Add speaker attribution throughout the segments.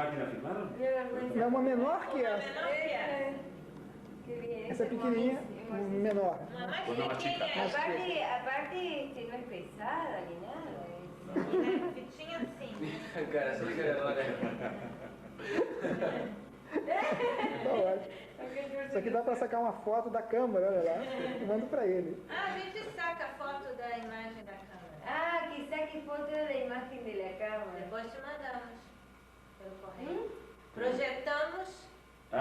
Speaker 1: máquina filmaram?
Speaker 2: É uma menor que essa. Essa pequenininha, menor.
Speaker 3: Uma máquina pequena. A parte não é pesada nem nada. Fitinha assim.
Speaker 4: Cara, você liga agora.
Speaker 2: Tá ótimo. Isso aqui dá pra sacar uma foto da câmera, olha lá. Eu mando pra ele.
Speaker 3: Ah, a gente saca a foto da imagem da câmera. Ah, que saque foto da imagem da câmera. Depois te mandamos pelo correio. Projetamos.
Speaker 1: Você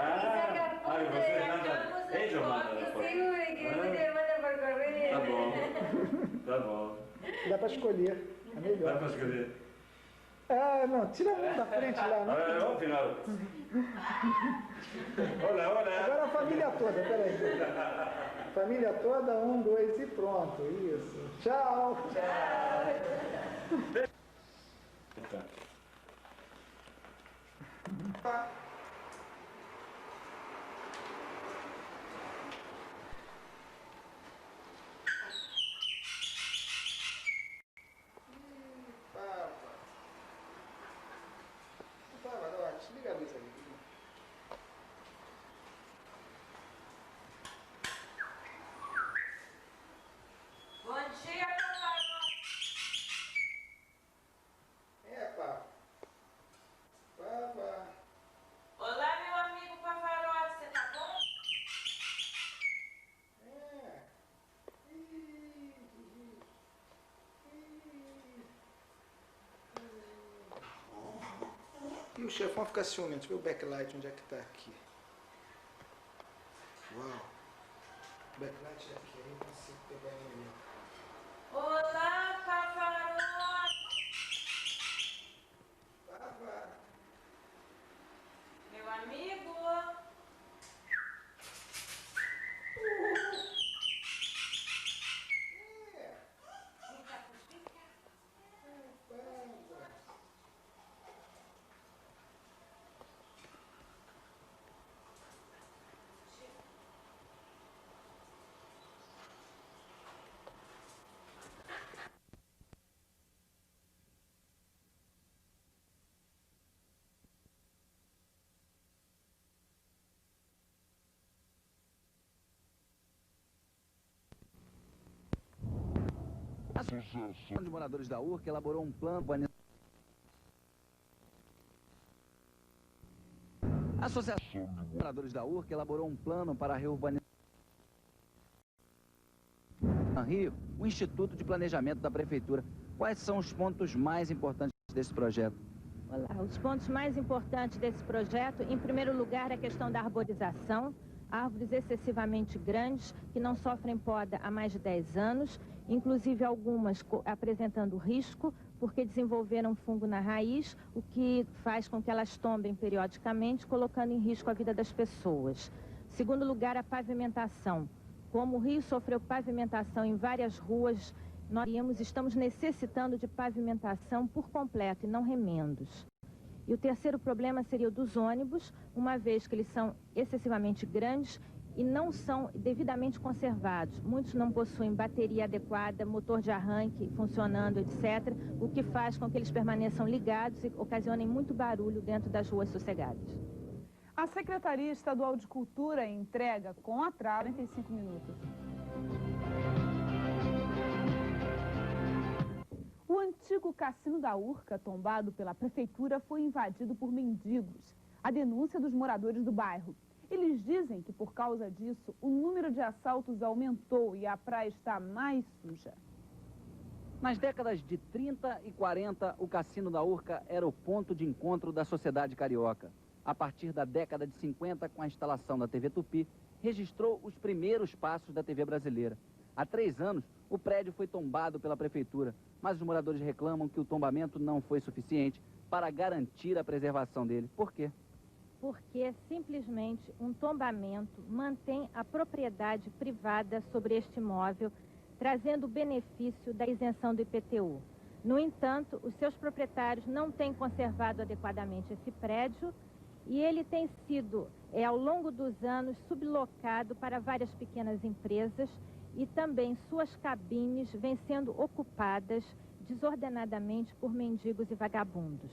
Speaker 1: manda. Angel manda.
Speaker 3: Seguro que você manda por correio.
Speaker 1: Tá bom. Tá bom.
Speaker 2: Dá pra escolher. É melhor.
Speaker 1: Dá pra escolher.
Speaker 2: Ah, não, tira a mão da frente lá, né?
Speaker 1: Vamos final. Olá.
Speaker 2: Agora a família toda, peraí. Família toda, 1, 2 e pronto. Isso. Tchau. Tchau. Desliga a luz ali.
Speaker 3: Bom dia, Pavarotti.
Speaker 2: Pava.
Speaker 3: Olá, meu amigo Pavarotti, você tá bom?
Speaker 2: E o chefão fica ciumento. Deixa eu ver o backlight, onde é que tá aqui. Uau. O backlight é aqui, aí eu consigo pegar ele ali.
Speaker 3: Olá, Pavarotti.
Speaker 2: Pava.
Speaker 3: Meu amigo.
Speaker 5: A Associação de Moradores da Urca elaborou um plano... A Associação de Moradores da Urca elaborou um plano para a reurbanização Rio, o Instituto de Planejamento da Prefeitura. Quais são os pontos mais importantes desse projeto?
Speaker 6: Olá, os pontos mais importantes desse projeto, em primeiro lugar, a questão da arborização, árvores excessivamente grandes que não sofrem poda há mais de 10 anos, inclusive algumas apresentando risco porque desenvolveram fungo na raiz, o que faz com que elas tombem periodicamente, colocando em risco a vida das pessoas. Segundo lugar, a pavimentação. Como o Rio sofreu pavimentação em várias ruas, nós estamos necessitando de pavimentação por completo e não remendos. E o terceiro problema seria o dos ônibus, uma vez que eles são excessivamente grandes e não são devidamente conservados. Muitos não possuem bateria adequada, motor de arranque funcionando, etc., o que faz com que eles permaneçam ligados e ocasionem muito barulho dentro das ruas sossegadas.
Speaker 7: A Secretaria Estadual de Cultura entrega com atraso 45 minutos. O antigo Cassino da Urca, tombado pela prefeitura, foi invadido por mendigos. A denúncia dos moradores do bairro. Eles dizem que, por causa disso, o número de assaltos aumentou e a praia está mais suja.
Speaker 5: Nas décadas de 30 e 40, o Cassino da Urca era o ponto de encontro da sociedade carioca. A partir da década de 50, com a instalação da TV Tupi, registrou os primeiros passos da TV brasileira. Há 3 anos, o prédio foi tombado pela prefeitura, mas os moradores reclamam que o tombamento não foi suficiente para garantir a preservação dele. Por quê?
Speaker 6: Porque simplesmente um tombamento mantém a propriedade privada sobre este imóvel, trazendo o benefício da isenção do IPTU. No entanto, os seus proprietários não têm conservado adequadamente esse prédio e ele tem sido, ao longo dos anos, sublocado para várias pequenas empresas e também suas cabines vêm sendo ocupadas desordenadamente por mendigos e vagabundos.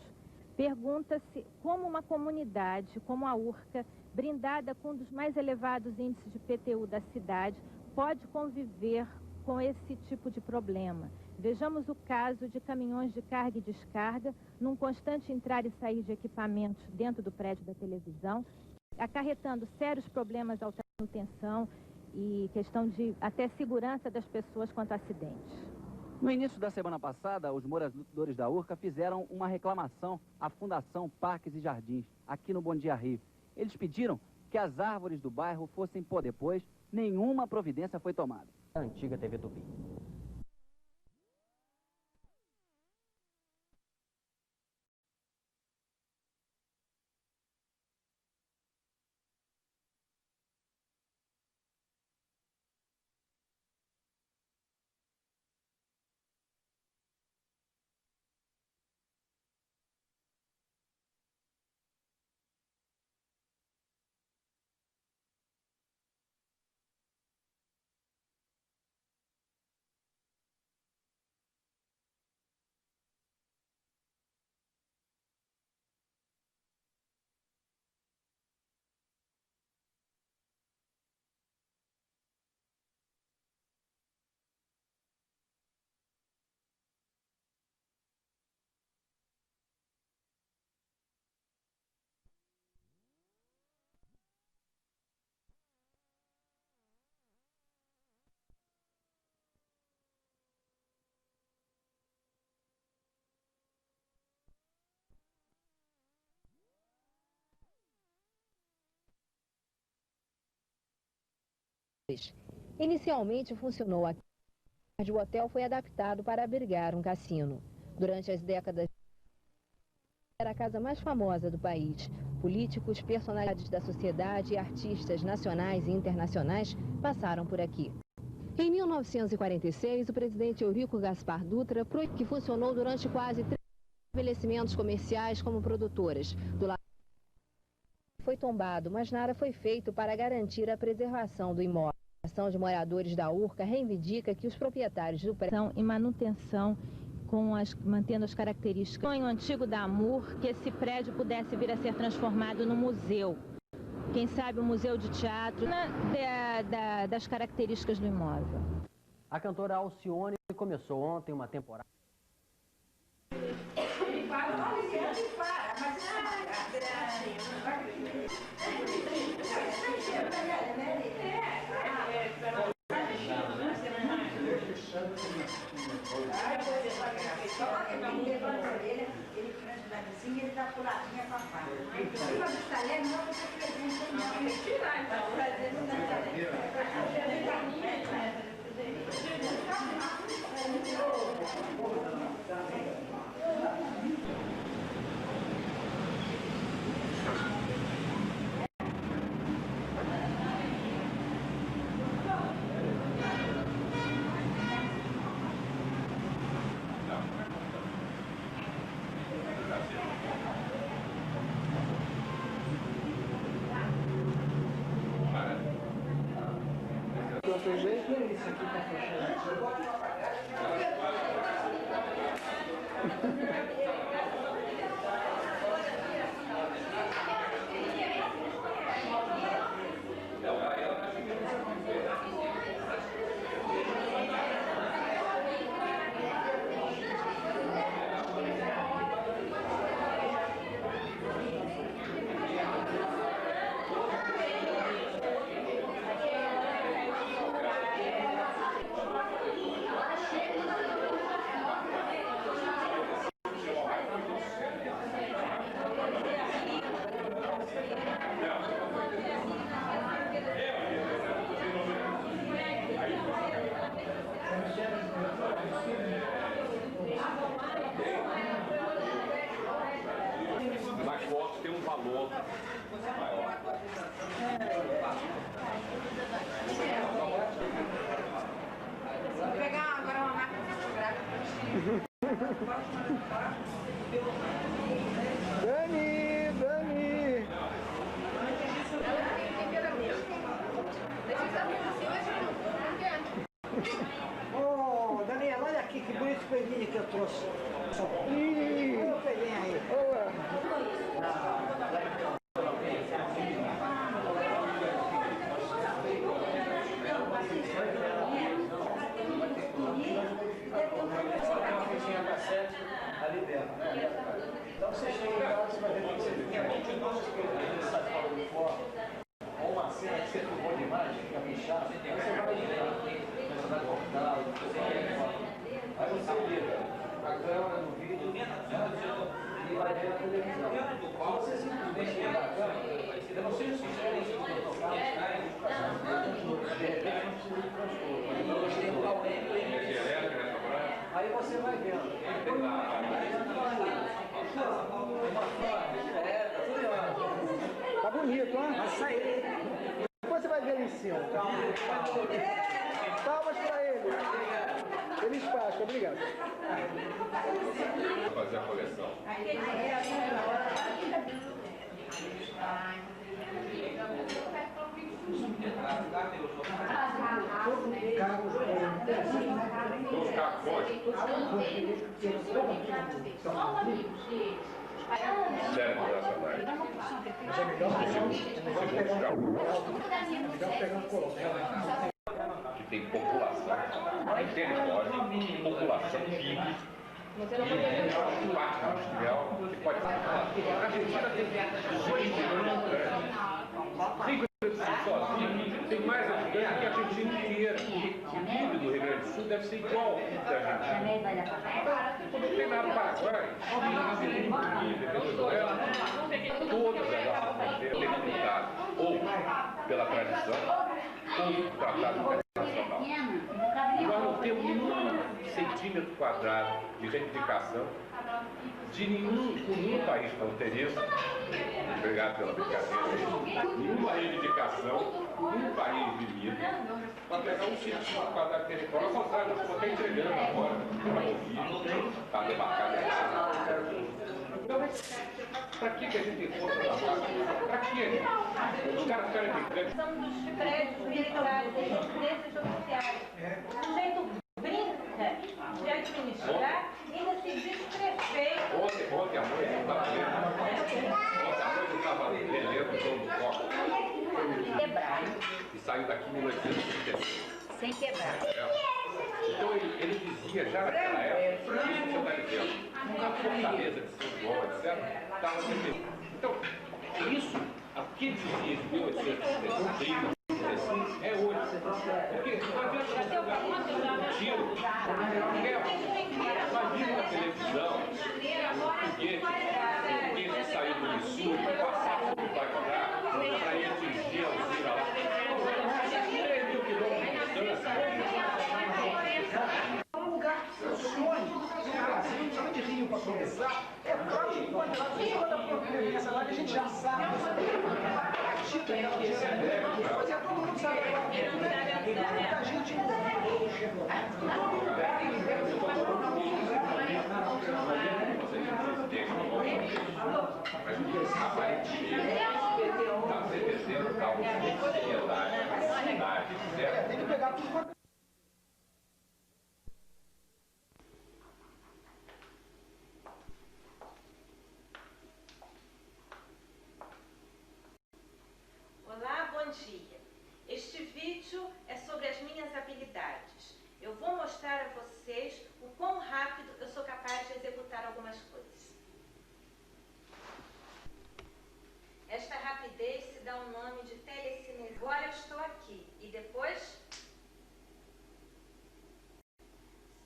Speaker 6: Pergunta-se como uma comunidade como a Urca, brindada com um dos mais elevados índices de PTU da cidade, pode conviver com esse tipo de problema. Vejamos o caso de caminhões de carga e descarga, num constante entrar e sair de equipamentos dentro do prédio da televisão, acarretando sérios problemas à manutenção e questão de até segurança das pessoas quanto a acidentes.
Speaker 5: No início da semana passada, os moradores da Urca fizeram uma reclamação à Fundação Parques e Jardins, aqui no Bom Dia Rio. Eles pediram que as árvores do bairro fossem pôr depois, nenhuma providência foi tomada.
Speaker 4: A antiga TV Tupi.
Speaker 8: Inicialmente funcionou aqui, mas o hotel foi adaptado para abrigar um cassino. Durante as décadas, era a casa mais famosa do país. Políticos, personalidades da sociedade e artistas nacionais e internacionais passaram por aqui. Em 1946, o presidente Eurico Gaspar Dutra proibiu que funcionou durante quase 30 estabelecimentos comerciais como produtoras. Do lado foi tombado, mas nada foi feito para garantir a preservação do imóvel. A Associação de Moradores da Urca reivindica que os proprietários do prédio
Speaker 6: e manutenção mantendo as características. O sonho antigo da AMUR que esse prédio pudesse vir a ser transformado no museu. Quem sabe um museu de teatro, das características do imóvel.
Speaker 4: A cantora Alcione começou ontem uma temporada.
Speaker 3: Ele dá puladinha pra fora. Cima do talher, não, você presente não. Tirar, então, fazendo na talher.
Speaker 2: Outro jeito é isso aqui para fechar.
Speaker 1: Mais forte tem um valor maior.
Speaker 3: Vou pegar agora uma máquina fotográfica.
Speaker 2: Dani! Oh, Daniela, olha aqui que
Speaker 9: bonito espelhinho que eu trouxe.
Speaker 2: Ih,
Speaker 9: Eu peguei aí.
Speaker 2: boa.
Speaker 9: Ali dentro, né? Então você chega em casa, você vai ver que você tem 22 espelhinhos sai fora do forno. Ou uma cena que você filmou demais, fica bichado. Aí você vai ligar, você vai cortar, aí você liga a câmera no vídeo, né? E vai ver a televisão. Se você simplesmente ligar a câmera, eu não sei se vocês querem isso no tocar, de repente não precisa de transtorno. Aí você vai vendo.
Speaker 2: Tá bonito, hein?
Speaker 9: Vai sair.
Speaker 2: Depois você vai ver ali em cima. Palmas pra ele. Feliz Páscoa, obrigado.
Speaker 1: Vou fazer a coleção. Dos cartões. Sério, nacionais. Que tem população, em território, população PIB, e parte industrial, que pode falar. A Argentina tem 18 milhões de habitantes. Sozinho, tem mais habitantes que a Argentina inteira. O PIB do Rio Grande do Sul deve ser igual ao PIB da Argentina. Não tem nada Paraguai, Chile, Venezuela, todas as nossas fronteiras delimitadas ou pela tradição ou tratado internacional. E nós não temos nenhum centímetro quadrado de reivindicação de nenhum país fronteiriço. Obrigado pela brincadeira. Nenhuma reivindicação, nenhum país vivido, para pegar um centímetro quadrado de território. Ao contrário, nós estamos até entregando agora para ouvir, para demarcar. Então, para que a gente encontra na base? Para quê? Os caras querem que
Speaker 3: São dos prédios militares, das residências oficiais. O sujeito brinca de administrar e ainda se diz prefeito.
Speaker 1: Ontem à noite eu estava lendo o João do Copa.
Speaker 3: Quebrar.
Speaker 1: E saiu daqui em 1876.
Speaker 3: Sem quebrar.
Speaker 1: Então ele dizia já naquela época, isso que você está dizendo, a fortaleza de São João, etc., estava defendendo. Então, isso, o que dizia de 1830, é hoje. Porque não adianta você dar um tiro, imagina na televisão, o foguete que saiu do Missouri, passar por Bagdá, para ir atingir a Alzira lá. 3 mil quilômetros de distância.
Speaker 9: Um lugar que eu sonho no Brasil, chama de Rio para começar, é próximo quando a premissa lá, a gente já sabe. Pois é, todo mundo sabe agora. Muita gente chegou. Tem que pegar tudo quanto.
Speaker 3: Olá, bom dia. Este vídeo é sobre as minhas habilidades. Eu vou mostrar a vocês o quão rápido eu sou capaz de executar algumas coisas. Esta rapidez se dá o nome de telecinesia. Agora eu estou aqui e depois...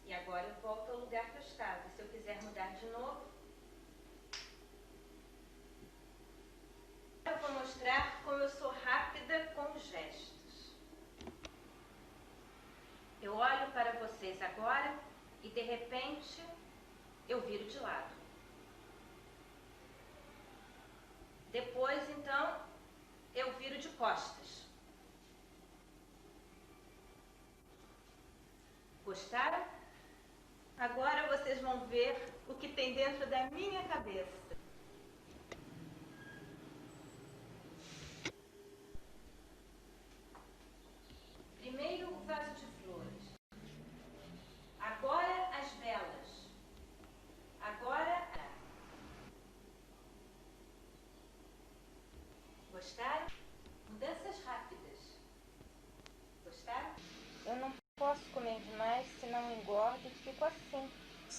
Speaker 3: E agora eu volto ao lugar que eu estava. Se eu quiser mudar de novo... Eu vou mostrar como eu sou rápida com os gestos. Eu olho para vocês agora e de repente eu viro de lado. Depois, então, eu viro de costas. Gostaram? Agora vocês vão ver o que tem dentro da minha cabeça. Primeiro o vaso de flores. Agora as velas.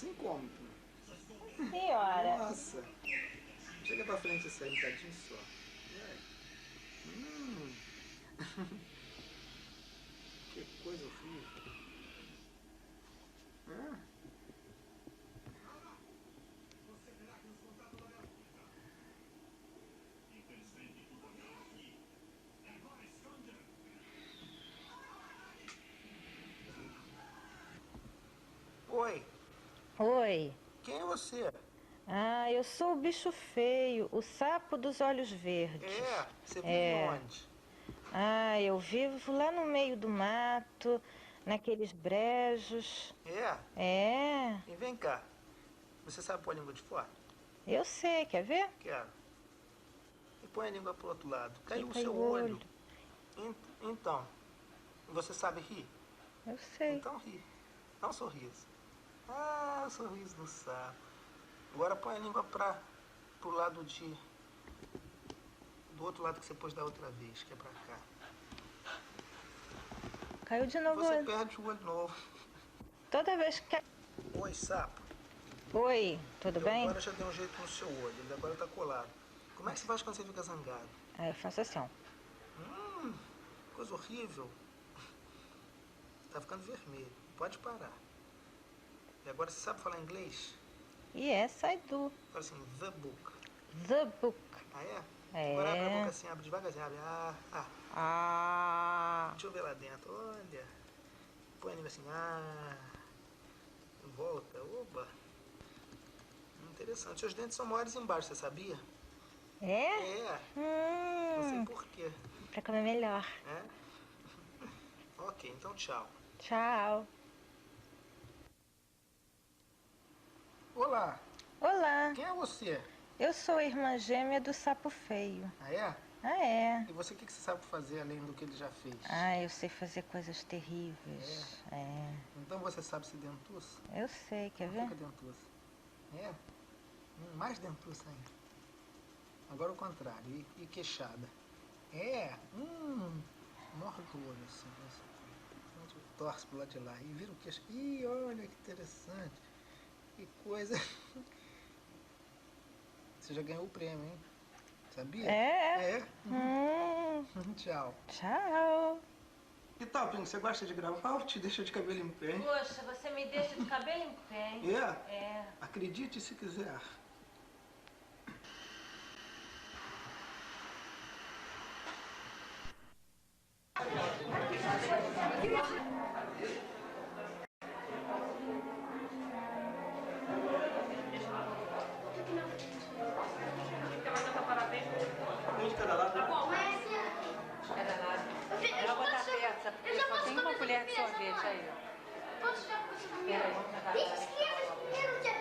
Speaker 2: Assim como?
Speaker 3: Senhora.
Speaker 2: Nossa. Chega pra frente isso aí um bocadinho só. Que coisa horrível. Oi,
Speaker 3: Oi.
Speaker 2: quem é você?
Speaker 3: Ah, eu sou o bicho feio, o sapo dos olhos verdes.
Speaker 2: Você vive onde?
Speaker 3: Ah, eu vivo lá no meio do mato, naqueles brejos. É,
Speaker 2: E vem cá, você sabe pôr a língua de fora?
Speaker 3: eu sei, quer ver?
Speaker 2: Quero. E põe a língua pro outro lado. Caiu o
Speaker 3: Caiu
Speaker 2: seu
Speaker 3: o
Speaker 2: olho. Então, você sabe rir?
Speaker 3: Eu sei.
Speaker 2: Então ri. Dá um sorriso. Ah, o sorriso do sapo. Agora põe a língua pro lado do outro lado que você pôs da outra vez, que é pra cá.
Speaker 3: Caiu de novo o
Speaker 2: Você
Speaker 3: olho.
Speaker 2: perde o olho novo.
Speaker 3: Toda vez que...
Speaker 2: Oi, sapo.
Speaker 3: Oi, tudo bem?
Speaker 2: Agora já deu um jeito no seu olho, ele agora tá colado. Como é que você faz quando você fica zangado?
Speaker 3: Ah, eu faço assim, ó.
Speaker 2: Coisa horrível. Tá ficando vermelho. Pode parar. E agora você sabe falar inglês?
Speaker 3: Yes, I do.
Speaker 2: Fala assim, the book.
Speaker 3: The book.
Speaker 2: Ah, é?
Speaker 3: É.
Speaker 2: Agora abre a boca assim, abre devagarzinho, abre.
Speaker 3: Ah.
Speaker 2: Deixa eu ver lá dentro, olha. Põe a língua assim, volta, oba. Interessante. Seus dentes são maiores embaixo, você sabia?
Speaker 3: É?
Speaker 2: Não sei por quê.
Speaker 3: Pra comer melhor.
Speaker 2: É? Ok, então tchau.
Speaker 3: Tchau.
Speaker 2: Olá,
Speaker 3: Olá,
Speaker 2: quem é você?
Speaker 3: eu sou a irmã gêmea do sapo feio.
Speaker 2: Ah, é?
Speaker 3: Ah, é?
Speaker 2: E você, o que você sabe fazer além do que ele já fez?
Speaker 3: Ah, eu sei fazer coisas terríveis. É.
Speaker 2: Então você sabe se dentuça?
Speaker 3: Eu sei, quer ver?
Speaker 2: Fica dentuça. É? Mais dentuça ainda. Agora o contrário, e queixada. Morre do olho assim. Torce pro lado de lá e vira o queixo. Ih, olha que interessante. Que coisa. Você já ganhou o prêmio, hein? Sabia?
Speaker 3: É?
Speaker 2: Tchau.
Speaker 3: Tchau.
Speaker 2: E tal, Pingo, você gosta de gravar ou te deixa de cabelo em pé, hein?
Speaker 3: Poxa, você me deixa de cabelo em pé, hein? É.
Speaker 2: Acredite se quiser.
Speaker 10: Eu vou botar terça, porque só tem uma colher de sorvete aí.
Speaker 11: Posso ficar com você comigo? Desde as crianças primeiro dia,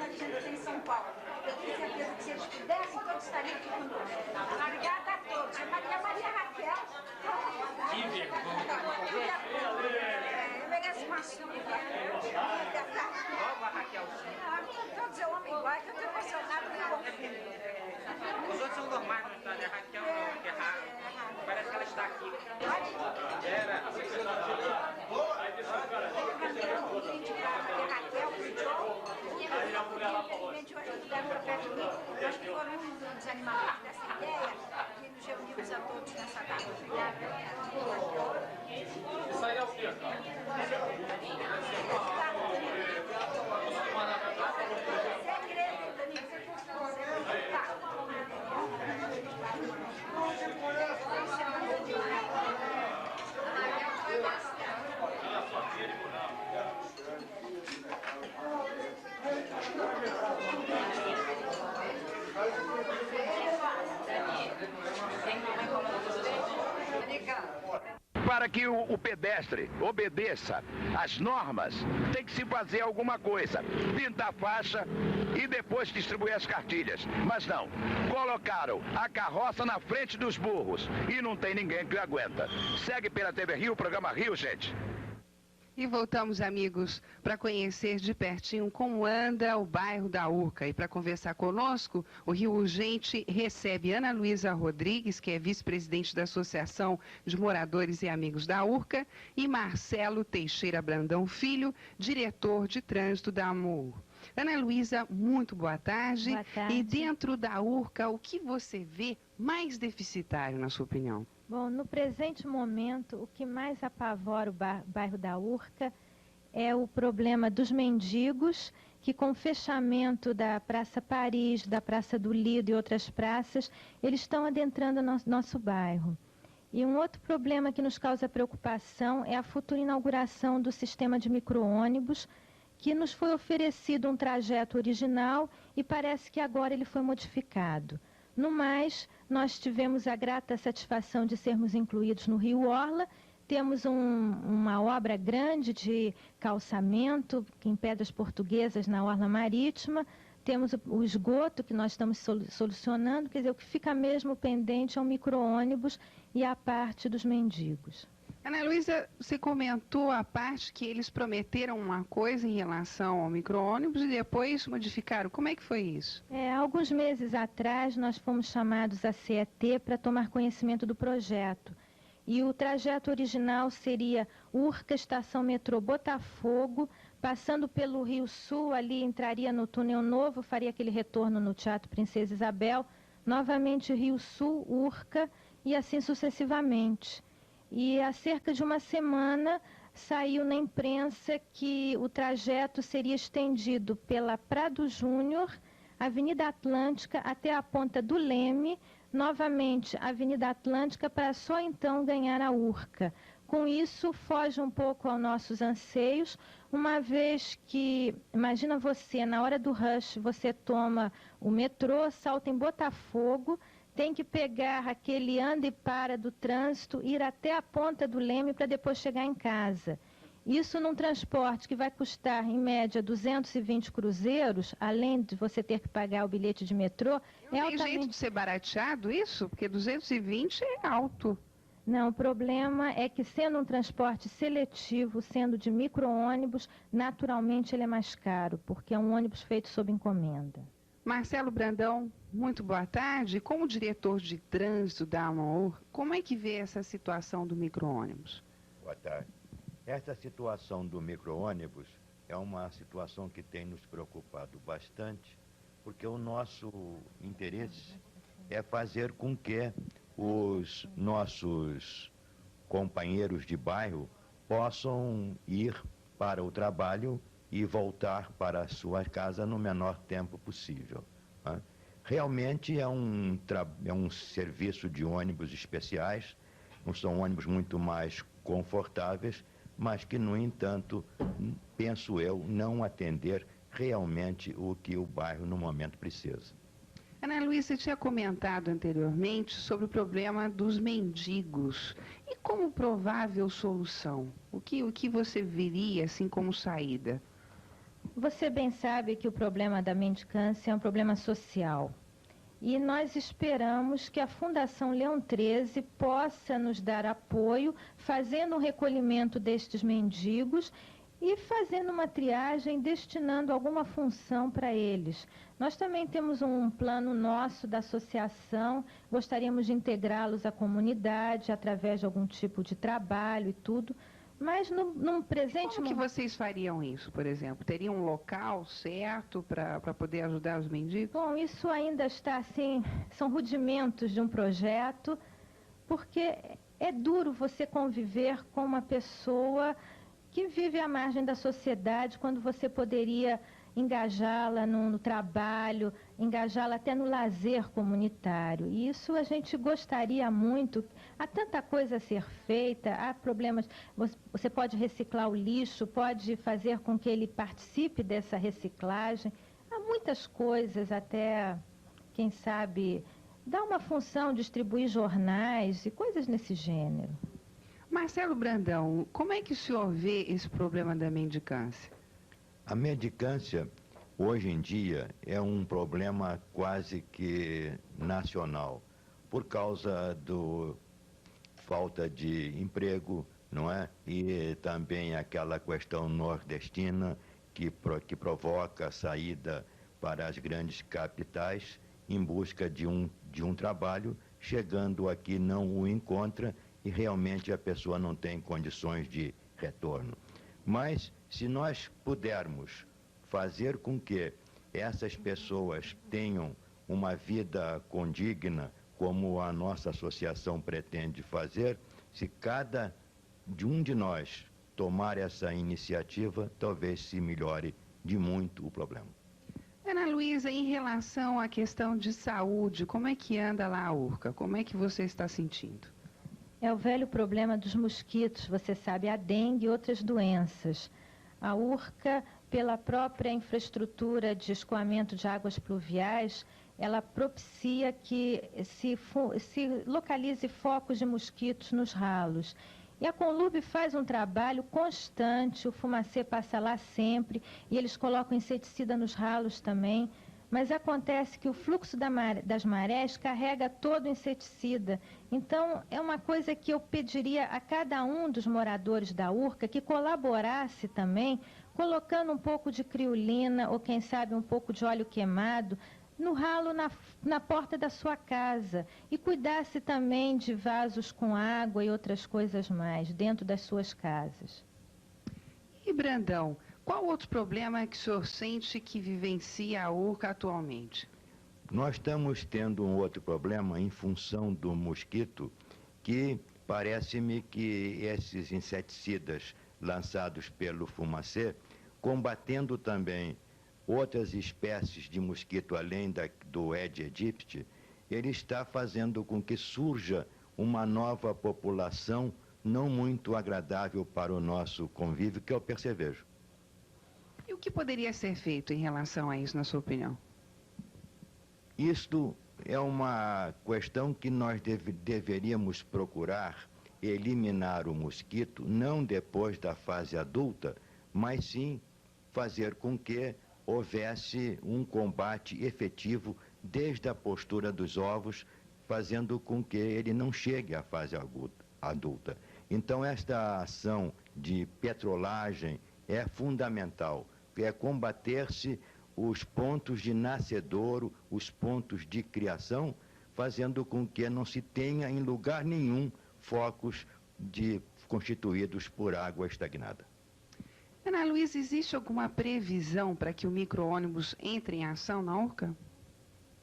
Speaker 12: está dizendo assim em São Paulo. Eu tenho certeza que se eles pudessem, todos estariam aqui conosco. Obrigada a todos. A Maria Raquel. Que vergonha. Eu mereço uma surra.
Speaker 13: Nova Raquelzinha.
Speaker 12: Todos eu amo igual, que eu estou emocionada e confuso.
Speaker 13: Os outros são normais, não está? A Raquel não, que é raro. Parece que ela está aqui. Era.
Speaker 12: Nós que foram um dos animadores dessa ideia e nos reunimos a todos nessa data.
Speaker 1: Isso aí é o quê?
Speaker 14: Para que o pedestre obedeça às normas, tem que se fazer alguma coisa. Pintar a faixa e depois distribuir as cartilhas. Mas não, colocaram a carroça na frente dos burros e não tem ninguém que aguenta. Segue pela TV Rio, o programa Rio, gente.
Speaker 15: E voltamos, amigos, para conhecer de pertinho como anda o bairro da Urca. E para conversar conosco, o Rio Urgente recebe Ana Luísa Rodrigues, que é vice-presidente da Associação de Moradores e Amigos da Urca, e Marcelo Teixeira Brandão Filho, diretor de trânsito da AMOUR. Ana Luísa, muito boa tarde.
Speaker 6: Boa tarde.
Speaker 15: E dentro da Urca, o que você vê mais deficitário, na sua opinião?
Speaker 6: Bom, no presente momento, o que mais apavora o bairro da Urca é o problema dos mendigos, que com o fechamento da Praça Paris, da Praça do Lido e outras praças, eles estão adentrando nosso bairro. E um outro problema que nos causa preocupação é a futura inauguração do sistema de micro-ônibus, que nos foi oferecido um trajeto original e parece que agora ele foi modificado. No mais, nós tivemos a grata satisfação de sermos incluídos no Rio Orla. Temos uma obra grande de calçamento em pedras portuguesas na Orla Marítima. Temos o esgoto que nós estamos solucionando. Quer dizer, o que fica mesmo pendente é o micro-ônibus e a parte dos mendigos.
Speaker 15: Ana Luísa, você comentou a parte que eles prometeram uma coisa em relação ao micro-ônibus e depois modificaram. Como é que foi isso?
Speaker 6: Alguns meses atrás, nós fomos chamados à CET para tomar conhecimento do projeto. E o trajeto original seria Urca, Estação Metrô Botafogo, passando pelo Rio Sul, ali entraria no Túnel Novo, faria aquele retorno no Teatro Princesa Isabel, novamente Rio Sul, Urca e assim sucessivamente. E há cerca de uma semana saiu na imprensa que o trajeto seria estendido pela Prado Júnior, Avenida Atlântica até a Ponta do Leme, novamente Avenida Atlântica para só então ganhar a Urca. Com isso, foge um pouco aos nossos anseios, uma vez que, imagina você, na hora do rush, você toma o metrô, salta em Botafogo, tem que pegar aquele anda e para do trânsito, ir até a Ponta do Leme para depois chegar em casa. Isso num transporte que vai custar, em média, 220 cruzeiros, além de você ter que pagar o bilhete de metrô.
Speaker 15: Não tem jeito de ser barateado isso? Porque 220 é alto.
Speaker 6: Não, o problema é que, sendo um transporte seletivo, sendo de micro-ônibus, naturalmente ele é mais caro, porque é um ônibus feito sob encomenda.
Speaker 15: Marcelo Brandão, muito boa tarde. Como diretor de trânsito da AMOUR, como é que vê essa situação do micro-ônibus?
Speaker 16: Boa tarde. Essa situação do micro-ônibus é uma situação que tem nos preocupado bastante, porque o nosso interesse é fazer com que os nossos companheiros de bairro possam ir para o trabalho e voltar para a sua casa no menor tempo possível. Né? Realmente é um serviço de ônibus especiais, são ônibus muito mais confortáveis, mas que, no entanto, penso eu, não atender realmente o que o bairro no momento precisa.
Speaker 15: Ana Luísa tinha comentado anteriormente sobre o problema dos mendigos. E como provável solução? O que você veria assim como saída?
Speaker 6: Você bem sabe que o problema da mendicância é um problema social. E nós esperamos que a Fundação Leão XIII possa nos dar apoio, fazendo um recolhimento destes mendigos e fazendo uma triagem, destinando alguma função para eles. Nós também temos um plano nosso da associação, gostaríamos de integrá-los à comunidade através de algum tipo de trabalho e tudo, mas num presente...
Speaker 15: Como que vocês fariam isso, por exemplo? Teriam um local certo para poder ajudar os mendigos?
Speaker 6: Bom, isso ainda está assim, são rudimentos de um projeto, porque é duro você conviver com uma pessoa que vive à margem da sociedade, quando você poderia engajá-la no trabalho, engajá-la até no lazer comunitário. E isso a gente gostaria muito. Há tanta coisa a ser feita, há problemas. Você pode reciclar o lixo, pode fazer com que ele participe dessa reciclagem. Há muitas coisas, até, quem sabe, dar uma função, distribuir jornais e coisas nesse gênero.
Speaker 15: Marcelo Brandão, como é que o senhor vê esse problema da mendicância?
Speaker 16: A mendicância, hoje em dia, é um problema quase que nacional, por causa da falta de emprego, não é? E também aquela questão nordestina que provoca a saída para as grandes capitais em busca de um trabalho, chegando aqui não o encontra e realmente a pessoa não tem condições de retorno. Mas, se nós pudermos fazer com que essas pessoas tenham uma vida condigna, como a nossa associação pretende fazer, se cada um de nós tomar essa iniciativa, talvez se melhore de muito o problema.
Speaker 15: Ana Luísa, em relação à questão de saúde, como é que anda lá a URCA? Como é que você está sentindo?
Speaker 6: É o velho problema dos mosquitos, você sabe, a dengue e outras doenças. A URCA, pela própria infraestrutura de escoamento de águas pluviais, ela propicia que se localize focos de mosquitos nos ralos. E a Conlub faz um trabalho constante, o Fumacê passa lá sempre, e eles colocam inseticida nos ralos também. Mas acontece que o fluxo das marés carrega todo o inseticida. Então, é uma coisa que eu pediria a cada um dos moradores da URCA que colaborasse também, colocando um pouco de criolina ou, quem sabe, um pouco de óleo queimado no ralo na porta da sua casa e cuidasse também de vasos com água e outras coisas mais dentro das suas casas.
Speaker 15: E Brandão, qual outro problema é que o senhor sente que vivencia a URCA atualmente?
Speaker 16: Nós estamos tendo um outro problema em função do mosquito, que parece-me que esses inseticidas lançados pelo Fumacê, combatendo também outras espécies de mosquito além do Aedes aegypti, ele está fazendo com que surja uma nova população não muito agradável para o nosso convívio, que é o percevejo.
Speaker 15: E o que poderia ser feito em relação a isso, na sua opinião?
Speaker 16: Isto é uma questão que nós deveríamos procurar eliminar o mosquito, não depois da fase adulta, mas sim fazer com que houvesse um combate efetivo desde a postura dos ovos, fazendo com que ele não chegue à fase adulta. Então, esta ação de petrolagem é fundamental, é combater-se os pontos de nascedouro, os pontos de criação, fazendo com que não se tenha em lugar nenhum focos constituídos por água estagnada.
Speaker 15: Ana Luísa, existe alguma previsão para que o micro-ônibus entre em ação na URCA?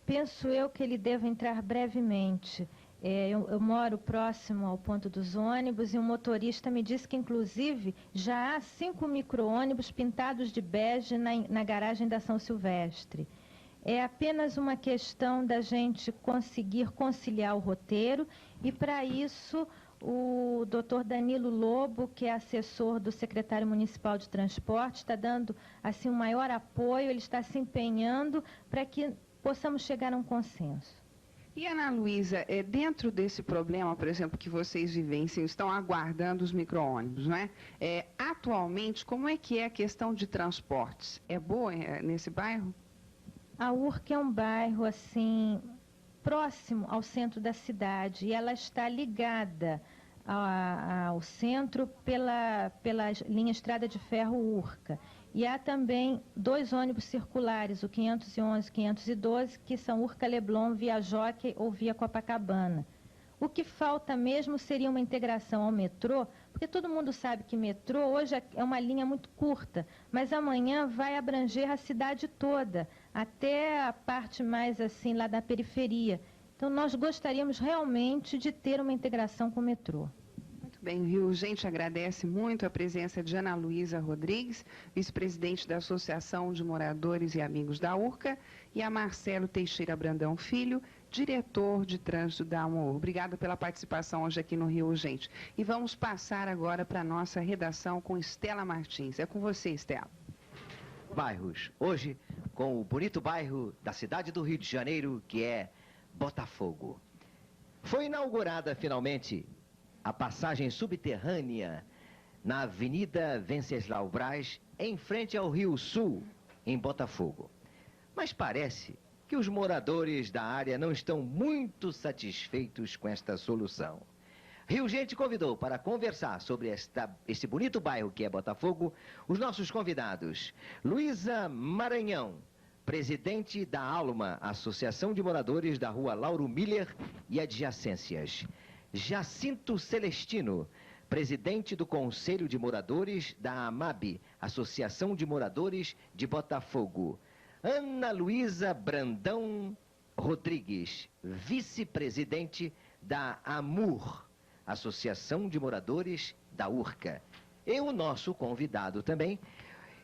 Speaker 6: Penso eu que ele deve entrar brevemente. Eu moro próximo ao ponto dos ônibus e um motorista me disse que, inclusive, já há 5 micro-ônibus pintados de bege na garagem da São Silvestre. É apenas uma questão da gente conseguir conciliar o roteiro e, para isso, o Dr. Danilo Lobo, que é assessor do secretário municipal de transporte, está dando assim, um maior apoio, ele está se empenhando para que possamos chegar a um consenso.
Speaker 15: E, Ana Luísa, dentro desse problema, por exemplo, que vocês vivenciam, estão aguardando os micro-ônibus, não é? Atualmente, como é que é a questão de transportes? É boa nesse bairro?
Speaker 6: A Urca é um bairro, assim, próximo ao centro da cidade e ela está ligada ao centro pela linha Estrada de Ferro Urca. E há também 2 ônibus circulares, o 511 e 512, que são Urca-Leblon via Jockey ou via Copacabana. O que falta mesmo seria uma integração ao metrô, porque todo mundo sabe que metrô hoje é uma linha muito curta, mas amanhã vai abranger a cidade toda, até a parte mais assim lá da periferia. Então nós gostaríamos realmente de ter uma integração com o metrô.
Speaker 15: Bem, o Rio Urgente agradece muito a presença de Ana Luísa Rodrigues, vice-presidente da Associação de Moradores e Amigos da Urca, e a Marcelo Teixeira Brandão Filho, diretor de trânsito da AMOUR. Obrigada pela participação hoje aqui no Rio Urgente. E vamos passar agora para a nossa redação com Estela Martins. É com você, Estela.
Speaker 17: Bairros. Hoje, com o bonito bairro da cidade do Rio de Janeiro, que é Botafogo. Foi inaugurada, finalmente, a passagem subterrânea na Avenida Venceslau Braz, em frente ao Rio Sul, em Botafogo. Mas parece que os moradores da área não estão muito satisfeitos com esta solução. Rio Urgente convidou para conversar sobre este bonito bairro que é Botafogo, os nossos convidados. Luísa Maranhão, presidente da ALMA, Associação de Moradores da Rua Lauro Miller e Adjacências. Jacinto Celestino, presidente do Conselho de Moradores da AMAB, Associação de Moradores de Botafogo. Ana Luísa Brandão Rodrigues, vice-presidente da AMUR, Associação de Moradores da Urca. E o nosso convidado também,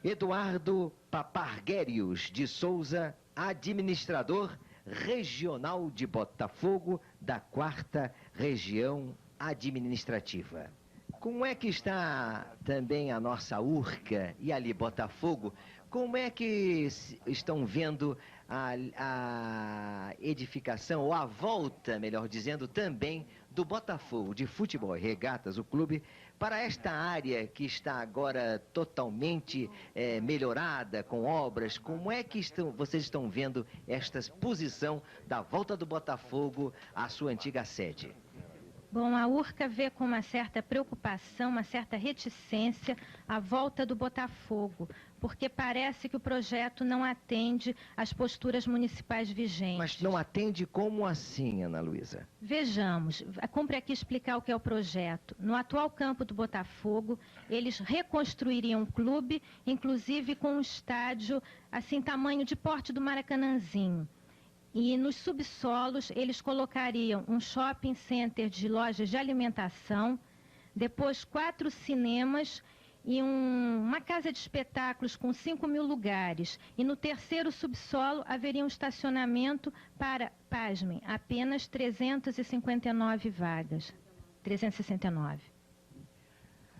Speaker 17: Eduardo Paparguérios de Souza, administrador regional de Botafogo, da 4ª Região Administrativa. Como é que está também a nossa Urca e ali Botafogo? Como é que estão vendo a edificação, ou a volta, melhor dizendo, também do Botafogo de Futebol e Regatas, o clube, para esta área que está agora totalmente melhorada, com obras? Como é que vocês estão vendo esta posição da volta do Botafogo à sua antiga sede?
Speaker 6: Bom, a Urca vê com uma certa preocupação, uma certa reticência a volta do Botafogo, porque parece que o projeto não atende às posturas municipais vigentes.
Speaker 17: Mas não atende como assim, Ana Luísa?
Speaker 6: Vejamos, cumpre aqui explicar o que é o projeto. No atual campo do Botafogo, eles reconstruiriam o clube, inclusive com um estádio, assim, tamanho de porte do Maracanãzinho. E nos subsolos eles colocariam um shopping center de lojas de alimentação, depois 4 cinemas e uma casa de espetáculos com 5.000 lugares. E no terceiro subsolo haveria um estacionamento para, pasmem, apenas 359 vagas. 369.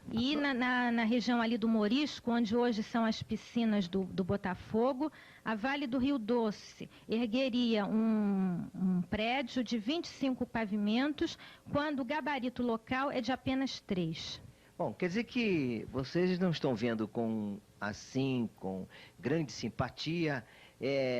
Speaker 6: E na região ali do Morisco, onde hoje são as piscinas do Botafogo, a Vale do Rio Doce ergueria um prédio de 25 pavimentos, quando o gabarito local é de apenas 3.
Speaker 17: Bom, quer dizer que vocês não estão vendo com grande simpatia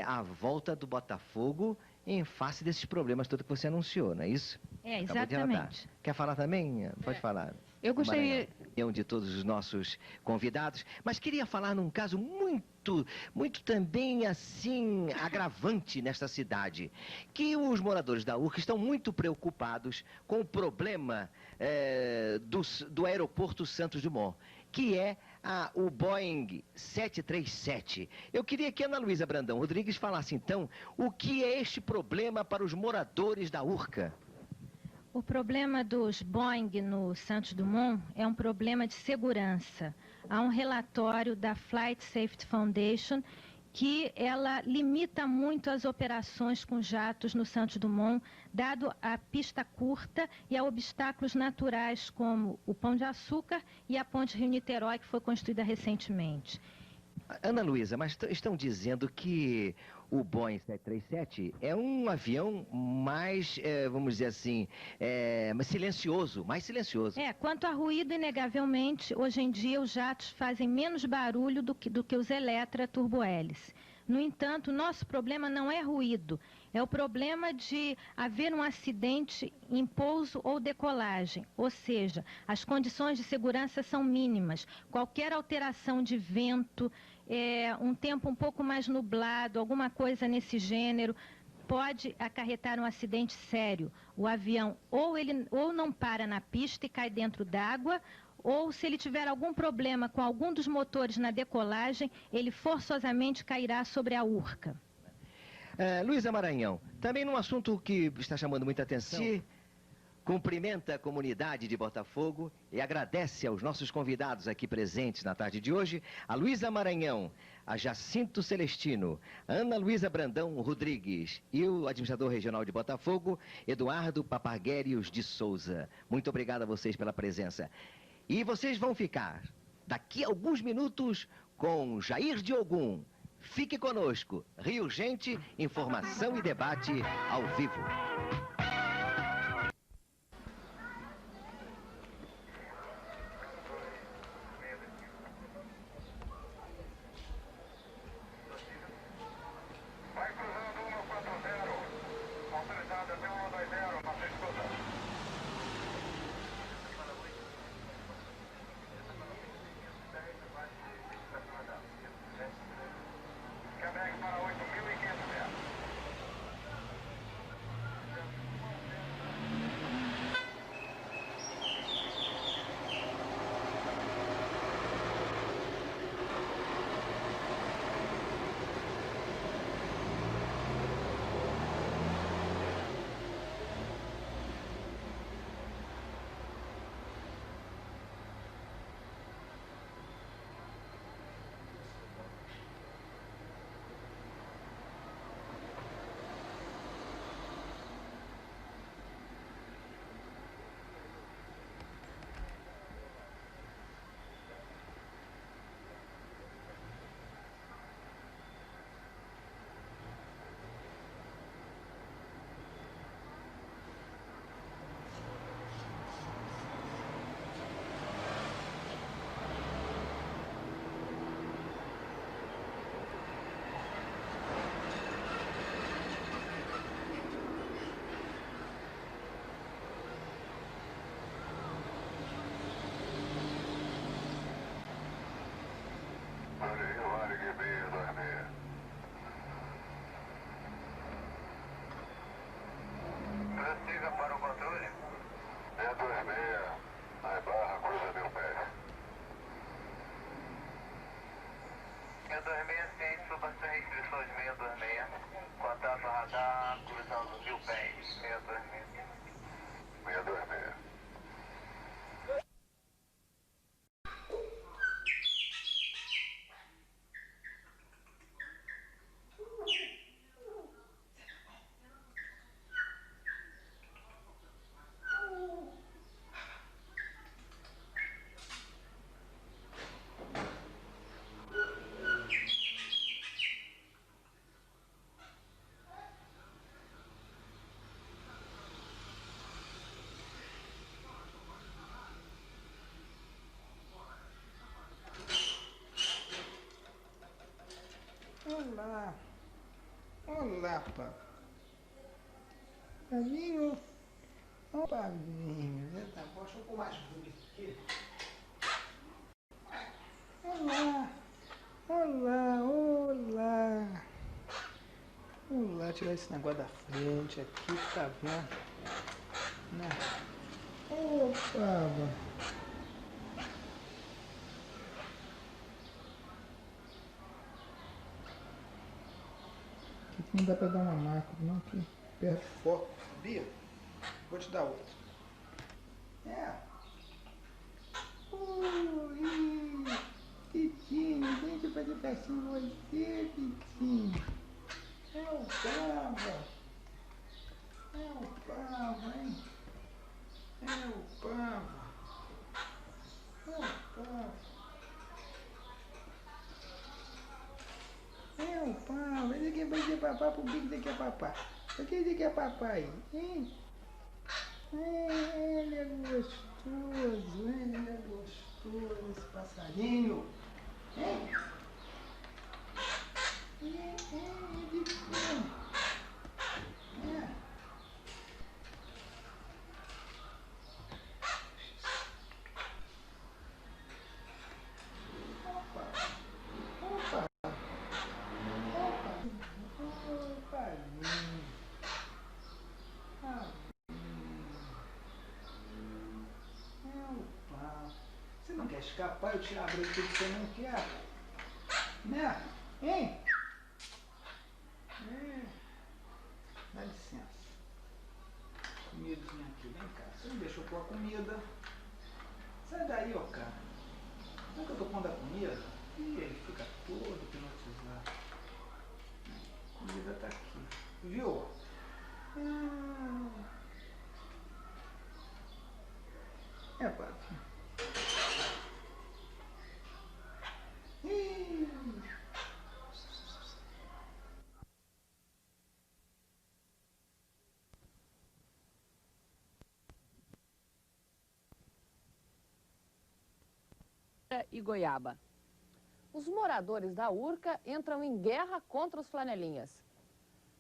Speaker 17: a volta do Botafogo em face desses problemas todos que você anunciou, não é isso?
Speaker 6: É, exatamente.
Speaker 17: Quer falar também? Pode falar.
Speaker 15: Eu gostaria...
Speaker 17: de todos os nossos convidados, mas queria falar num caso muito também assim agravante nesta cidade, que os moradores da Urca estão muito preocupados com o problema do aeroporto Santos Dumont, que é o Boeing 737. Eu queria que a Ana Luísa Brandão Rodrigues falasse então o que é este problema para os moradores da Urca.
Speaker 6: O problema dos Boeing no Santos Dumont é um problema de segurança. Há um relatório da Flight Safety Foundation que ela limita muito as operações com jatos no Santos Dumont, dado a pista curta e a obstáculos naturais como o Pão de Açúcar e a Ponte Rio-Niterói, que foi construída recentemente.
Speaker 17: Ana Luísa, mas estão dizendo que o Boeing 737 é um avião mais, vamos dizer assim, mais silencioso.
Speaker 6: Quanto a ruído, inegavelmente, hoje em dia os jatos fazem menos barulho do que os Electra turbo-hélice. No entanto, o nosso problema não é ruído, é o problema de haver um acidente em pouso ou decolagem, ou seja, as condições de segurança são mínimas. Qualquer alteração de vento, um tempo um pouco mais nublado, alguma coisa nesse gênero, pode acarretar um acidente sério. O avião ou não para na pista e cai dentro d'água, ou se ele tiver algum problema com algum dos motores na decolagem, ele forçosamente cairá sobre a urca.
Speaker 17: Luísa Maranhão, também num assunto que está chamando muita atenção, cumprimenta a comunidade de Botafogo e agradece aos nossos convidados aqui presentes na tarde de hoje, a Luísa Maranhão, a Jacinto Celestino, a Ana Luísa Brandão Rodrigues e o administrador regional de Botafogo, Eduardo Papaguérios de Souza. Muito obrigado a vocês pela presença. E vocês vão ficar, daqui a alguns minutos, com Jair Diogum. Fique conosco. Rio Gente, informação e debate ao vivo.
Speaker 2: Olá. Olá, papai. Pavinho. Ó, Pavinho. Tá bom, deixa eu pôr mais dúvida aqui. Olá. Olá, olá. Olá, tirar esse negócio da frente aqui, tá vendo? Né? Opa, não dá pra dar uma marca, não, que perde foco, sabia? Vou te dar outra. Oi, Pitinho, vem aqui fazer festinha com você, Pitinho. É o Pava. É o Pava, hein? É o Pava. É o Pava. papá? Vai dizer papá, por que você quer papá? Por que você quer papai? Hein? Ele é gostoso, ele é gostoso, esse passarinho. Hein? É de fome. Você não quer escapar? Eu te abro aqui que você não quer? Né? Hein? Dá licença. Comidinha aqui, vem cá. Você não deixou pôr a comida. Sai daí, ó, cara. Não é que eu tô pondo a comida? Ih, ele fica todo hipnotizado. A comida tá aqui. Viu? É, papi.
Speaker 18: E Goiaba. Os moradores da Urca entram em guerra contra os flanelinhas.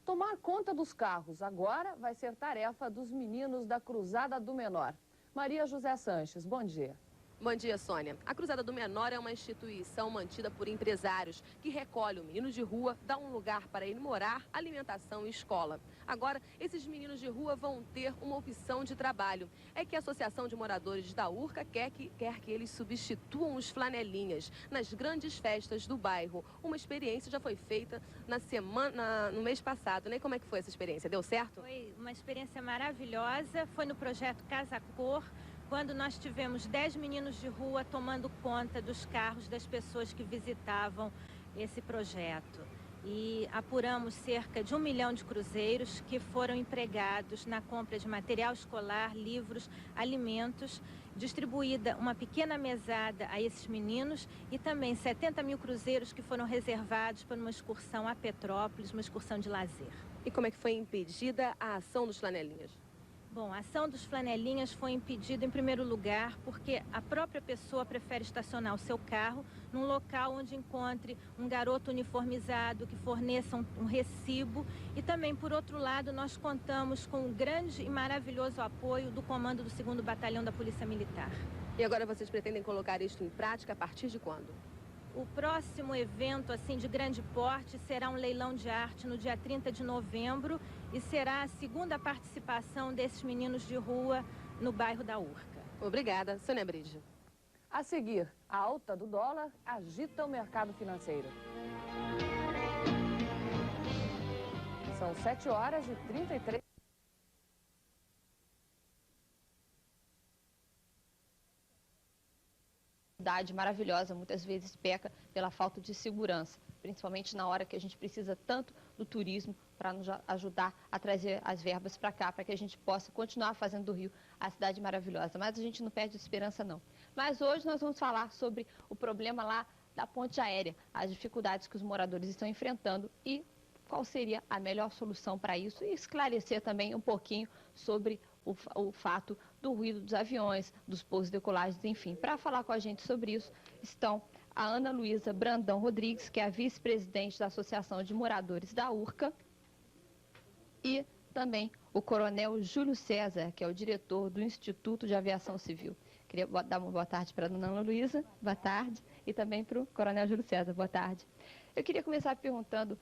Speaker 18: Tomar conta dos carros agora vai ser tarefa dos meninos da Cruzada do Menor. Maria José Sanches, bom dia.
Speaker 19: Bom dia, Sônia. A Cruzada do Menor é uma instituição mantida por empresários que recolhe o menino de rua, dá um lugar para ele morar, alimentação e escola. Agora, esses meninos de rua vão ter uma opção de trabalho. É que a Associação de Moradores da Urca quer que eles substituam os flanelinhas nas grandes festas do bairro. Uma experiência já foi feita no mês passado, né? Como é que foi essa experiência? Deu certo?
Speaker 6: Foi uma experiência maravilhosa. Foi no projeto Casa Cor, quando nós tivemos 10 meninos de rua tomando conta dos carros das pessoas que visitavam esse projeto. E apuramos cerca de 1 milhão de cruzeiros que foram empregados na compra de material escolar, livros, alimentos, distribuída uma pequena mesada a esses meninos e também 70 mil cruzeiros que foram reservados para uma excursão a Petrópolis, uma excursão de lazer.
Speaker 19: E como é que foi impedida a ação dos flanelinhas?
Speaker 6: Bom, a ação dos flanelinhas foi impedida em primeiro lugar porque a própria pessoa prefere estacionar o seu carro num local onde encontre um garoto uniformizado que forneça um recibo e também, por outro lado, nós contamos com um grande e maravilhoso apoio do comando do 2º Batalhão da Polícia Militar.
Speaker 19: E agora vocês pretendem colocar isto em prática a partir de quando?
Speaker 6: O próximo evento, assim, de grande porte será um leilão de arte no dia 30 de novembro e será a segunda participação desses meninos de rua no bairro da Urca.
Speaker 19: Obrigada, Sônia Bride.
Speaker 18: A seguir, a alta do dólar agita o mercado financeiro. São 7h33.
Speaker 20: Maravilhosa, muitas vezes peca pela falta de segurança, principalmente na hora que a gente precisa tanto do turismo para nos ajudar a trazer as verbas para cá, para que a gente possa continuar fazendo do Rio a cidade maravilhosa. Mas a gente não perde esperança, não. Mas hoje nós vamos falar sobre o problema lá da ponte aérea, as dificuldades que os moradores estão enfrentando e qual seria a melhor solução para isso e esclarecer também um pouquinho sobre o fato do ruído dos aviões, dos pousos e decolagens, enfim. Para falar com a gente sobre isso estão a Ana Luísa Brandão Rodrigues, que é a vice-presidente da Associação de Moradores da Urca, e também o coronel Júlio César, que é o diretor do Instituto de Aviação Civil. Queria dar uma boa tarde para a dona Ana Luísa, boa tarde, e também para o coronel Júlio César, boa tarde. Eu queria começar perguntando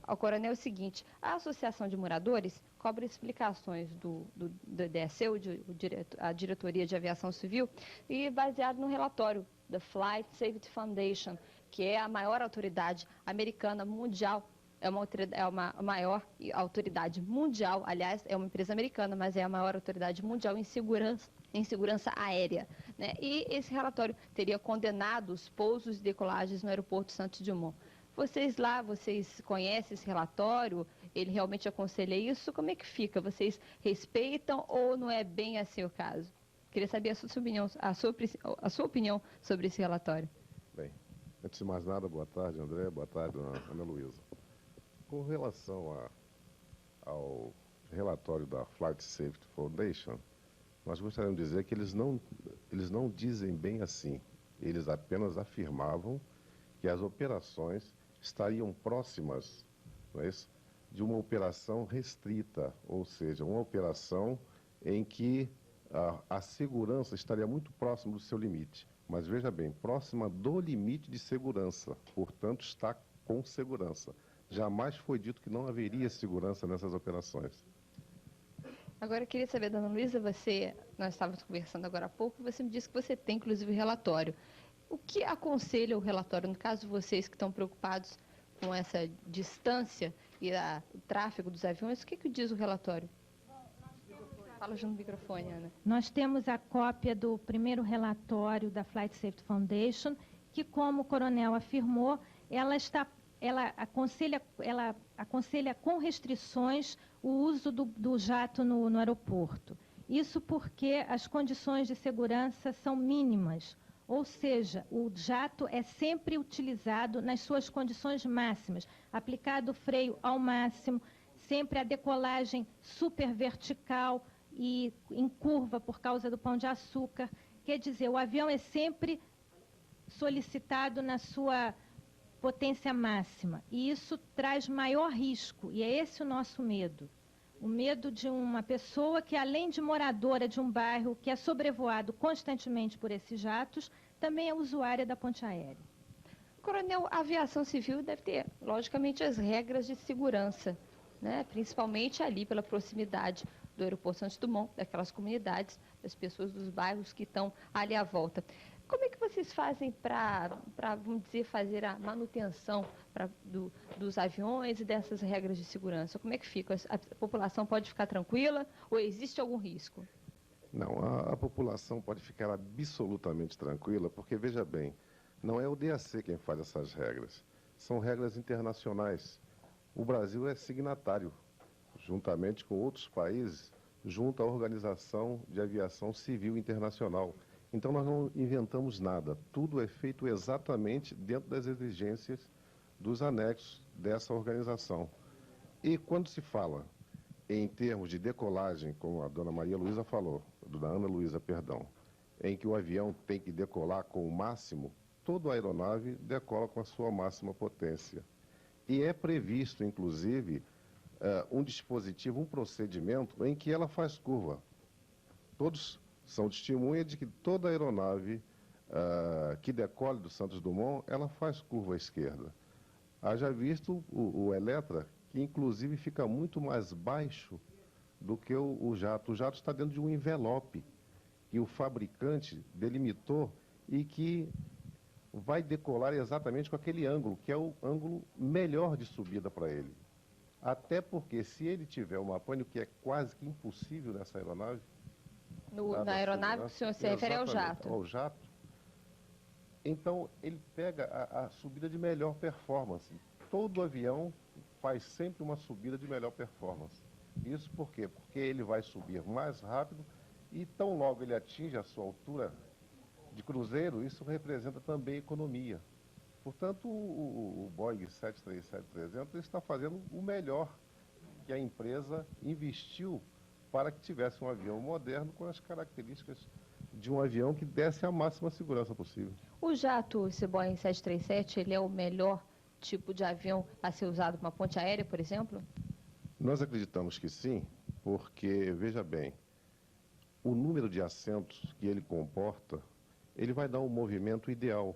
Speaker 20: ao coronel o seguinte: a Associação de Moradores cobra explicações do DSE, a Diretoria de Aviação Civil, e baseado no relatório da Flight Safety Foundation, que é a maior autoridade americana mundial, é uma maior autoridade mundial, aliás, é uma empresa americana, mas é a maior autoridade mundial em segurança aérea, né? E esse relatório teria condenado os pousos e decolagens no aeroporto Santos Dumont. Vocês conhecem esse relatório? Ele realmente aconselha isso? Como é que fica? Vocês respeitam ou não é bem assim o caso? Queria saber a sua opinião sobre esse relatório.
Speaker 21: Bem, Antes de mais nada, boa tarde, André, boa tarde, Ana Luísa. Com relação ao relatório da Flight Safety Foundation, nós gostaríamos de dizer que eles não dizem bem assim. Eles apenas afirmavam que as operações estariam próximas, não é isso, de uma operação restrita, ou seja, uma operação em que a segurança estaria muito próxima do seu limite. Mas veja bem, próxima do limite de segurança, portanto está com segurança. Jamais foi dito que não haveria segurança nessas operações.
Speaker 20: Agora eu queria saber, dona Luísa, nós estávamos conversando agora há pouco, você me disse que você tem inclusive o relatório. O que aconselha o relatório, no caso vocês que estão preocupados com essa distância e o tráfego dos aviões, o que diz o relatório? Fala junto no microfone, Ana.
Speaker 6: Nós temos a cópia do primeiro relatório da Flight Safety Foundation, que, como o coronel afirmou, ela aconselha com restrições o uso do jato no aeroporto. Isso porque as condições de segurança são mínimas, ou seja, o jato é sempre utilizado nas suas condições máximas, aplicado o freio ao máximo, sempre a decolagem super vertical e em curva por causa do pão de açúcar. Quer dizer, o avião é sempre solicitado na sua potência máxima, e isso traz maior risco, e é esse o nosso medo. O medo de uma pessoa que, além de moradora de um bairro que é sobrevoado constantemente por esses jatos, também é usuária da ponte aérea.
Speaker 20: Coronel, a aviação civil deve ter, logicamente, as regras de segurança, né? Principalmente ali pela proximidade do aeroporto Santos Dumont, daquelas comunidades, das pessoas dos bairros que estão ali à volta. Como é que vocês fazem para, vamos dizer, fazer a manutenção dos aviões e dessas regras de segurança? Como é que fica? A população pode ficar tranquila ou existe algum risco?
Speaker 21: Não, a população pode ficar absolutamente tranquila, porque, veja bem, não é o DAC quem faz essas regras, são regras internacionais. O Brasil é signatário, juntamente com outros países, junto à Organização de Aviação Civil Internacional. Então nós não inventamos nada, tudo é feito exatamente dentro das exigências dos anexos dessa organização. E quando se fala em termos de decolagem, como a dona Maria Luísa falou, da Ana Luísa, perdão, em que o avião tem que decolar com o máximo, toda a aeronave decola com a sua máxima potência. E é previsto, inclusive, um dispositivo, um procedimento em que ela faz curva. Todos são testemunha de que toda aeronave que decole do Santos Dumont, ela faz curva à esquerda. Haja visto o Eletra, que inclusive fica muito mais baixo do que o jato. O jato está dentro de um envelope que o fabricante delimitou e que vai decolar exatamente com aquele ângulo, que é o ângulo melhor de subida para ele. Até porque, se ele tiver uma pane, que é quase que impossível nessa aeronave...
Speaker 20: Na aeronave, o senhor se refere ao jato?
Speaker 21: Ao jato. Então, ele pega a subida de melhor performance. Todo avião faz sempre uma subida de melhor performance. Isso por quê? Porque ele vai subir mais rápido e tão logo ele atinge a sua altura de cruzeiro, isso representa também economia. Portanto, o Boeing 737-300 está fazendo o melhor que a empresa investiu para que tivesse um avião moderno com as características de um avião que desse a máxima segurança possível.
Speaker 20: O jato, esse Boeing 737, ele é o melhor tipo de avião a ser usado para uma ponte aérea, por exemplo?
Speaker 21: Nós acreditamos que sim, porque, veja bem, o número de assentos que ele comporta, ele vai dar um movimento ideal,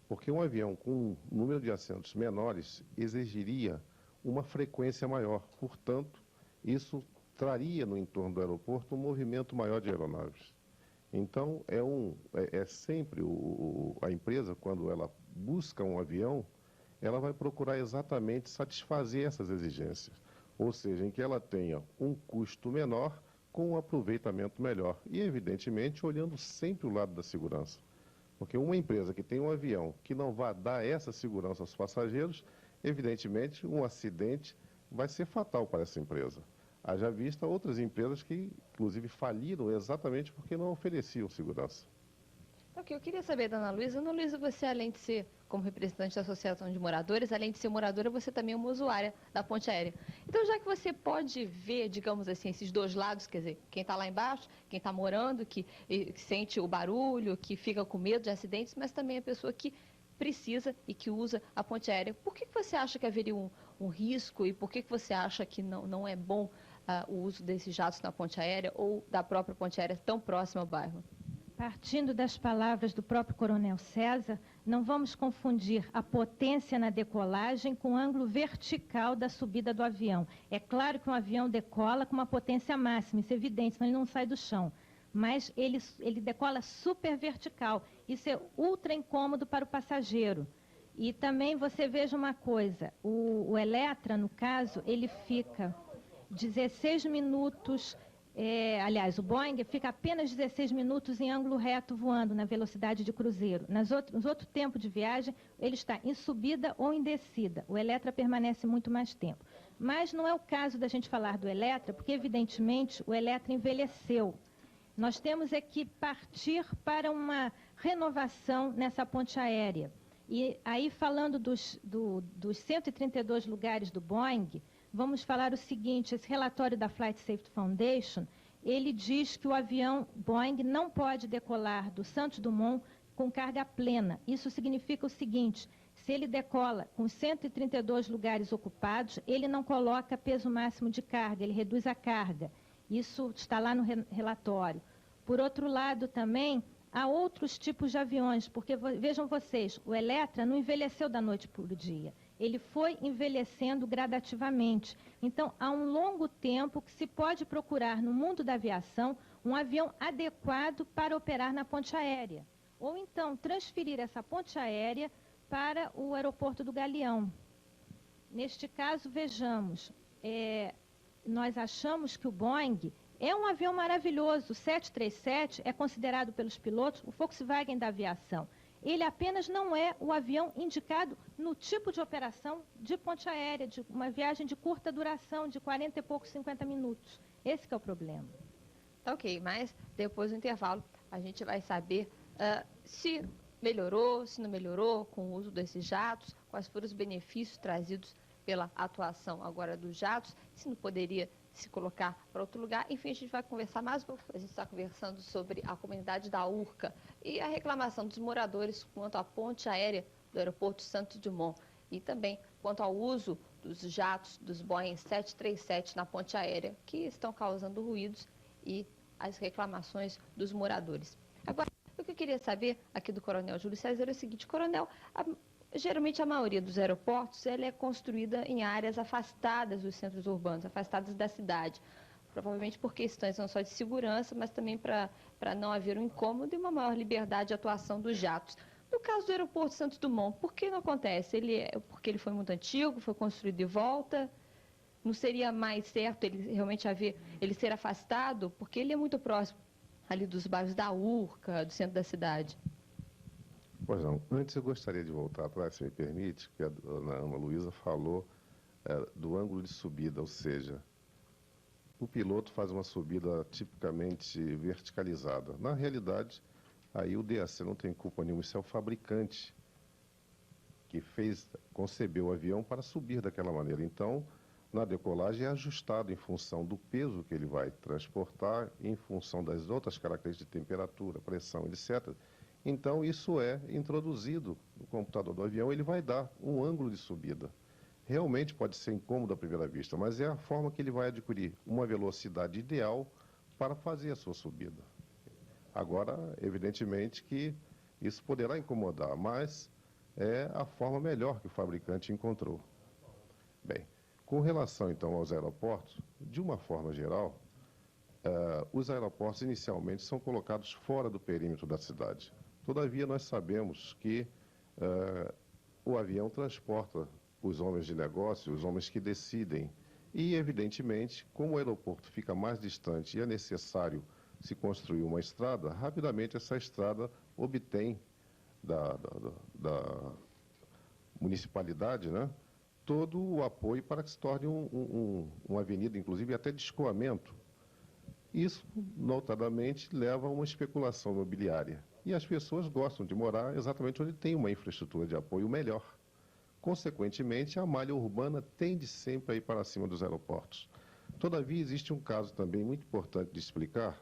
Speaker 21: porque um avião com um número de assentos menores exigiria uma frequência maior. Portanto, isso traria no entorno do aeroporto um movimento maior de aeronaves. Então, é sempre a empresa, quando ela busca um avião, ela vai procurar exatamente satisfazer essas exigências. Ou seja, em que ela tenha um custo menor com um aproveitamento melhor. E, evidentemente, olhando sempre o lado da segurança. Porque uma empresa que tem um avião que não vai dar essa segurança aos passageiros, evidentemente, um acidente vai ser fatal para essa empresa. Haja vista outras empresas que, inclusive, faliram exatamente porque não ofereciam segurança.
Speaker 20: Ok, eu queria saber da Ana Luísa. Ana Luísa, você, além de ser como representante da Associação de Moradores, além de ser moradora, você também é uma usuária da ponte aérea. Então, já que você pode ver, digamos assim, esses dois lados, quer dizer, quem está lá embaixo, quem está morando, que sente o barulho, que fica com medo de acidentes, mas também a pessoa que precisa e que usa a ponte aérea. Por que você acha que haveria um risco e por que você acha que não é bom o uso desses jatos na ponte aérea ou da própria ponte aérea tão próxima ao bairro?
Speaker 6: Partindo das palavras do próprio Coronel César, não vamos confundir a potência na decolagem com o ângulo vertical da subida do avião. É claro que um avião decola com uma potência máxima, isso é evidente, senão ele não sai do chão. Mas ele decola super vertical. Isso é ultra incômodo para o passageiro. E também você veja uma coisa, o Eletra, no caso, ele fica 16 minutos... aliás, o Boeing fica apenas 16 minutos em ângulo reto voando na velocidade de cruzeiro. Nos outro tempo de viagem, ele está em subida ou em descida. O Eletra permanece muito mais tempo. Mas não é o caso da gente falar do Eletra, porque, evidentemente, o Eletra envelheceu. Nós temos que partir para uma renovação nessa ponte aérea. E aí, falando dos 132 lugares do Boeing, vamos falar o seguinte, esse relatório da Flight Safety Foundation, ele diz que o avião Boeing não pode decolar do Santos Dumont com carga plena. Isso significa o seguinte, se ele decola com 132 lugares ocupados, ele não coloca peso máximo de carga, ele reduz a carga. Isso está lá no relatório. Por outro lado, também, há outros tipos de aviões, porque vejam vocês, o Eletra não envelheceu da noite para o dia. Ele foi envelhecendo gradativamente. Então, há um longo tempo que se pode procurar no mundo da aviação um avião adequado para operar na ponte aérea. Ou então, transferir essa ponte aérea para o aeroporto do Galeão. Neste caso, vejamos, nós achamos que o Boeing é um avião maravilhoso. O 737 é considerado pelos pilotos o Volkswagen da aviação. Ele apenas não é o avião indicado no tipo de operação de ponte aérea, de uma viagem de curta duração, de 40 e poucos, 50 minutos. Esse que é o problema.
Speaker 20: Tá ok, mas depois do intervalo a gente vai saber se melhorou, se não melhorou com o uso desses jatos, quais foram os benefícios trazidos pela atuação agora dos jatos, se não poderia se colocar para outro lugar. Enfim, a gente vai conversar mais um pouco. A gente está conversando sobre a comunidade da Urca e a reclamação dos moradores quanto à ponte aérea do aeroporto Santos Dumont e também quanto ao uso dos jatos dos Boeing 737 na ponte aérea, que estão causando ruídos e as reclamações dos moradores. Agora, o que eu queria saber aqui do Coronel Júlio César é o seguinte, Coronel, geralmente a maioria dos aeroportos ela é construída em áreas afastadas dos centros urbanos, afastadas da cidade. Provavelmente por questões não só de segurança, mas também para não haver um incômodo e uma maior liberdade de atuação dos jatos. No caso do aeroporto Santos Dumont, por que não acontece? Porque ele foi muito antigo, foi construído de volta? Não seria mais certo ele realmente ele ser afastado? Porque ele é muito próximo ali dos bairros da Urca, do centro da cidade.
Speaker 21: Pois não. Antes eu gostaria de voltar atrás, se me permite, que a dona Ana Luísa falou do ângulo de subida, ou seja, o piloto faz uma subida tipicamente verticalizada. Na realidade, aí o DAC não tem culpa nenhuma, isso é o fabricante que concebeu o avião para subir daquela maneira. Então, na decolagem é ajustado em função do peso que ele vai transportar, em função das outras características de temperatura, pressão, etc. Então, isso é introduzido no computador do avião, ele vai dar um ângulo de subida. Realmente pode ser incômodo à primeira vista, mas é a forma que ele vai adquirir uma velocidade ideal para fazer a sua subida. Agora, evidentemente que isso poderá incomodar, mas é a forma melhor que o fabricante encontrou. Bem, com relação então aos aeroportos, de uma forma geral, os aeroportos inicialmente são colocados fora do perímetro da cidade. Todavia, nós sabemos que o avião transporta os homens de negócio, os homens que decidem. E, evidentemente, como o aeroporto fica mais distante e é necessário se construir uma estrada, rapidamente essa estrada obtém da municipalidade, né, todo o apoio para que se torne uma avenida, inclusive até de escoamento. Isso, notadamente, leva a uma especulação imobiliária. E as pessoas gostam de morar exatamente onde tem uma infraestrutura de apoio melhor. Consequentemente, a malha urbana tende sempre a ir para cima dos aeroportos. Todavia, existe um caso também muito importante de explicar,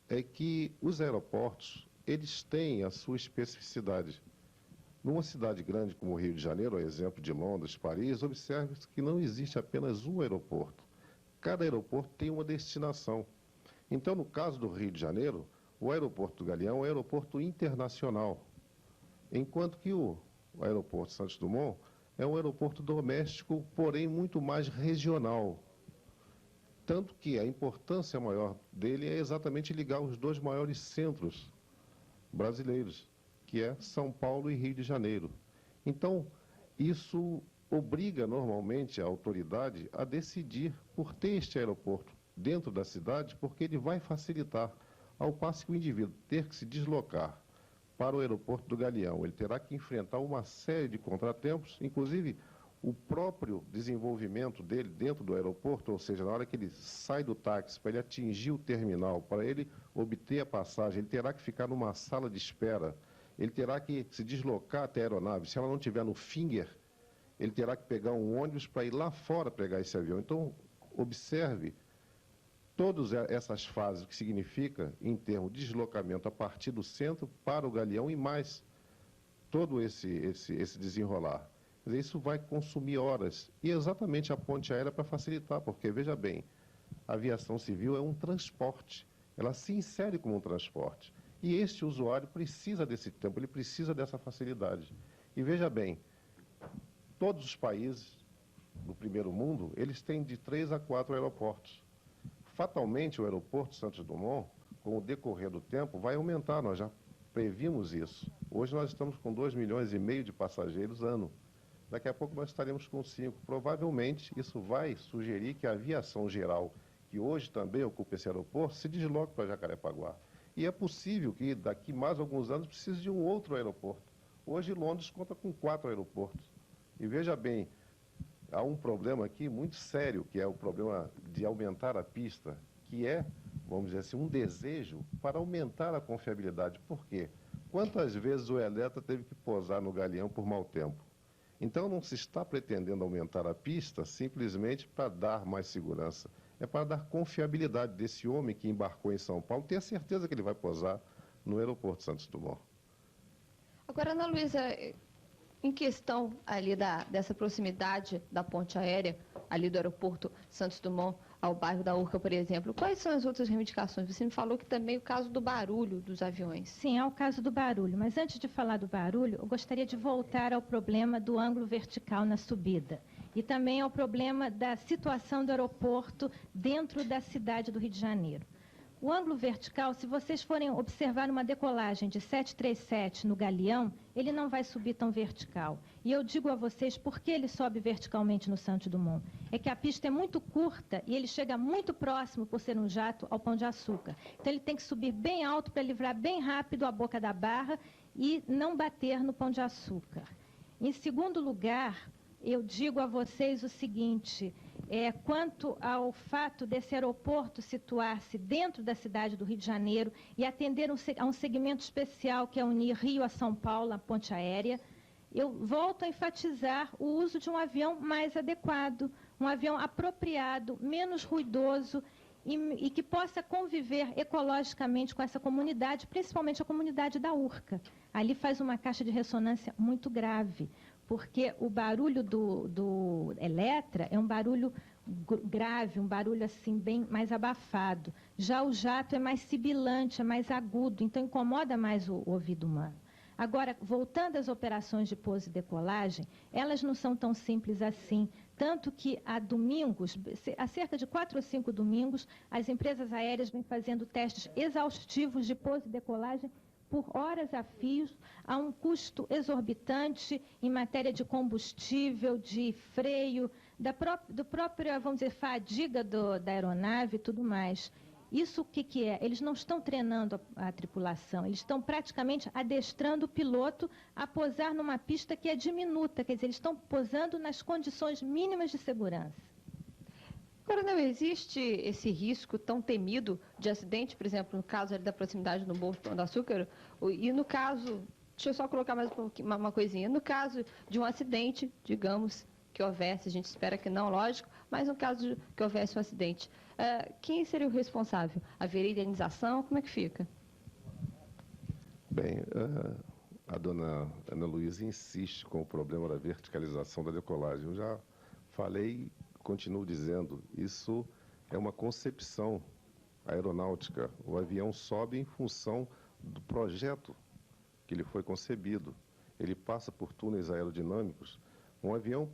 Speaker 21: é que os aeroportos, eles têm a sua especificidade. Numa cidade grande como o Rio de Janeiro, a exemplo de Londres, Paris, observe-se que não existe apenas um aeroporto. Cada aeroporto tem uma destinação. Então, no caso do Rio de Janeiro, o aeroporto do Galeão é um aeroporto internacional, enquanto que o aeroporto Santos Dumont é um aeroporto doméstico, porém muito mais regional. Tanto que a importância maior dele é exatamente ligar os dois maiores centros brasileiros, que é São Paulo e Rio de Janeiro. Então, isso obriga normalmente a autoridade a decidir por ter este aeroporto dentro da cidade, porque ele vai facilitar, ao passo que o indivíduo ter que se deslocar para o aeroporto do Galeão, ele terá que enfrentar uma série de contratempos, inclusive o próprio desenvolvimento dele dentro do aeroporto, ou seja, na hora que ele sai do táxi para ele atingir o terminal, para ele obter a passagem, ele terá que ficar numa sala de espera, ele terá que se deslocar até a aeronave. Se ela não estiver no finger, ele terá que pegar um ônibus para ir lá fora pegar esse avião. Então, observe todas essas fases, o que significa, em termos de deslocamento a partir do centro para o Galeão e mais todo esse desenrolar. Quer dizer, isso vai consumir horas. E exatamente a ponte aérea para facilitar, porque, veja bem, a aviação civil é um transporte. Ela se insere como um transporte. E este usuário precisa desse tempo, ele precisa dessa facilidade. E veja bem, todos os países do primeiro mundo, eles têm de 3 a 4 aeroportos. Fatalmente, o aeroporto Santos Dumont, com o decorrer do tempo, vai aumentar, nós já previmos isso. Hoje nós estamos com 2,5 milhões de passageiros ano. Daqui a pouco nós estaremos com 5. Provavelmente, isso vai sugerir que a aviação geral, que hoje também ocupa esse aeroporto, se desloque para Jacarepaguá. E é possível que daqui mais alguns anos precise de um outro aeroporto. Hoje Londres conta com 4 aeroportos. E veja bem, há um problema aqui muito sério, que é o problema de aumentar a pista, que é, vamos dizer assim, um desejo para aumentar a confiabilidade. Por quê? Quantas vezes o Eletra teve que pousar no Galeão por mau tempo? Então não se está pretendendo aumentar a pista simplesmente para dar mais segurança. É para dar confiabilidade desse homem que embarcou em São Paulo, ter a certeza que ele vai pousar no aeroporto Santos Dumont.
Speaker 20: Agora, Ana Luísa, em questão ali dessa proximidade da ponte aérea, ali do aeroporto Santos Dumont ao bairro da Urca, por exemplo, quais são as outras reivindicações? Você me falou que também o caso do barulho dos aviões.
Speaker 6: Sim, é o caso do barulho. Mas antes de falar do barulho, eu gostaria de voltar ao problema do ângulo vertical na subida. E também ao problema da situação do aeroporto dentro da cidade do Rio de Janeiro. O ângulo vertical, se vocês forem observar uma decolagem de 737 no Galeão, ele não vai subir tão vertical. E eu digo a vocês por que ele sobe verticalmente no Santos Dumont. É que a pista é muito curta e ele chega muito próximo, por ser um jato, ao Pão de Açúcar. Então ele tem que subir bem alto para livrar bem rápido a boca da barra e não bater no Pão de Açúcar. Em segundo lugar, eu digo a vocês o seguinte, quanto ao fato desse aeroporto situar-se dentro da cidade do Rio de Janeiro e atender a um segmento especial que é unir Rio a São Paulo, a ponte aérea, eu volto a enfatizar o uso de um avião mais adequado, um avião apropriado, menos ruidoso e que possa conviver ecologicamente com essa comunidade, principalmente a comunidade da Urca. Ali faz uma caixa de ressonância muito grave, porque o barulho do Eletra é um barulho grave, um barulho assim bem mais abafado. Já o jato é mais sibilante, é mais agudo, então incomoda mais o ouvido humano. Agora, voltando às operações de pouso e decolagem, elas não são tão simples assim, tanto que há domingos, há cerca de 4 ou 5 domingos, as empresas aéreas vêm fazendo testes exaustivos de pouso e decolagem por horas a fios, a um custo exorbitante em matéria de combustível, de freio, do próprio, vamos dizer, fadiga da aeronave e tudo mais. Isso o que é? Eles não estão treinando a tripulação, eles estão praticamente adestrando o piloto a pousar numa pista que é diminuta, quer dizer, eles estão pousando nas condições mínimas de segurança.
Speaker 20: Coronel, existe esse risco tão temido de acidente, por exemplo, no caso ali da proximidade do Morro do Pão de Açúcar, e no caso, deixa eu só colocar mais uma coisinha, no caso de um acidente, digamos, que houvesse, a gente espera que não, lógico, mas no caso de que houvesse um acidente, quem seria o responsável? Haveria indenização? Como é que fica?
Speaker 21: Bem, a dona Ana Luísa insiste com o problema da verticalização da decolagem. Eu já falei, continuo dizendo, isso é uma concepção aeronáutica. O avião sobe em função do projeto que ele foi concebido. Ele passa por túneis aerodinâmicos. Um avião,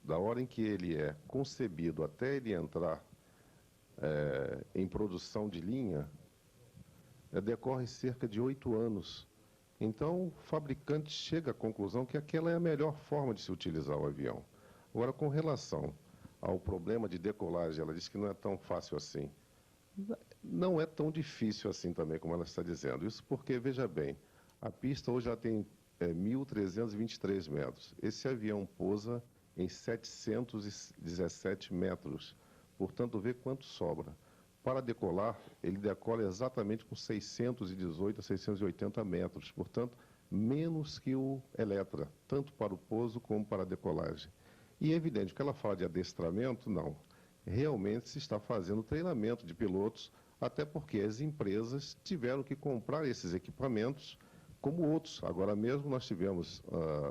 Speaker 21: da hora em que ele é concebido até ele entrar em produção de linha, decorre cerca de 8 anos. Então, o fabricante chega à conclusão que aquela é a melhor forma de se utilizar o avião. Agora, com relação ao problema de decolagem, ela disse que não é tão fácil assim. Não é tão difícil assim também, como ela está dizendo. Isso porque, veja bem, a pista hoje já tem 1.323 metros. Esse avião pousa em 717 metros. Portanto, vê quanto sobra. Para decolar, ele decola exatamente com 618 a 680 metros. Portanto, menos que o Eletra, tanto para o pouso como para a decolagem. E é evidente que ela fala de adestramento, não. Realmente se está fazendo treinamento de pilotos, até porque as empresas tiveram que comprar esses equipamentos, como outros. Agora mesmo nós tivemos,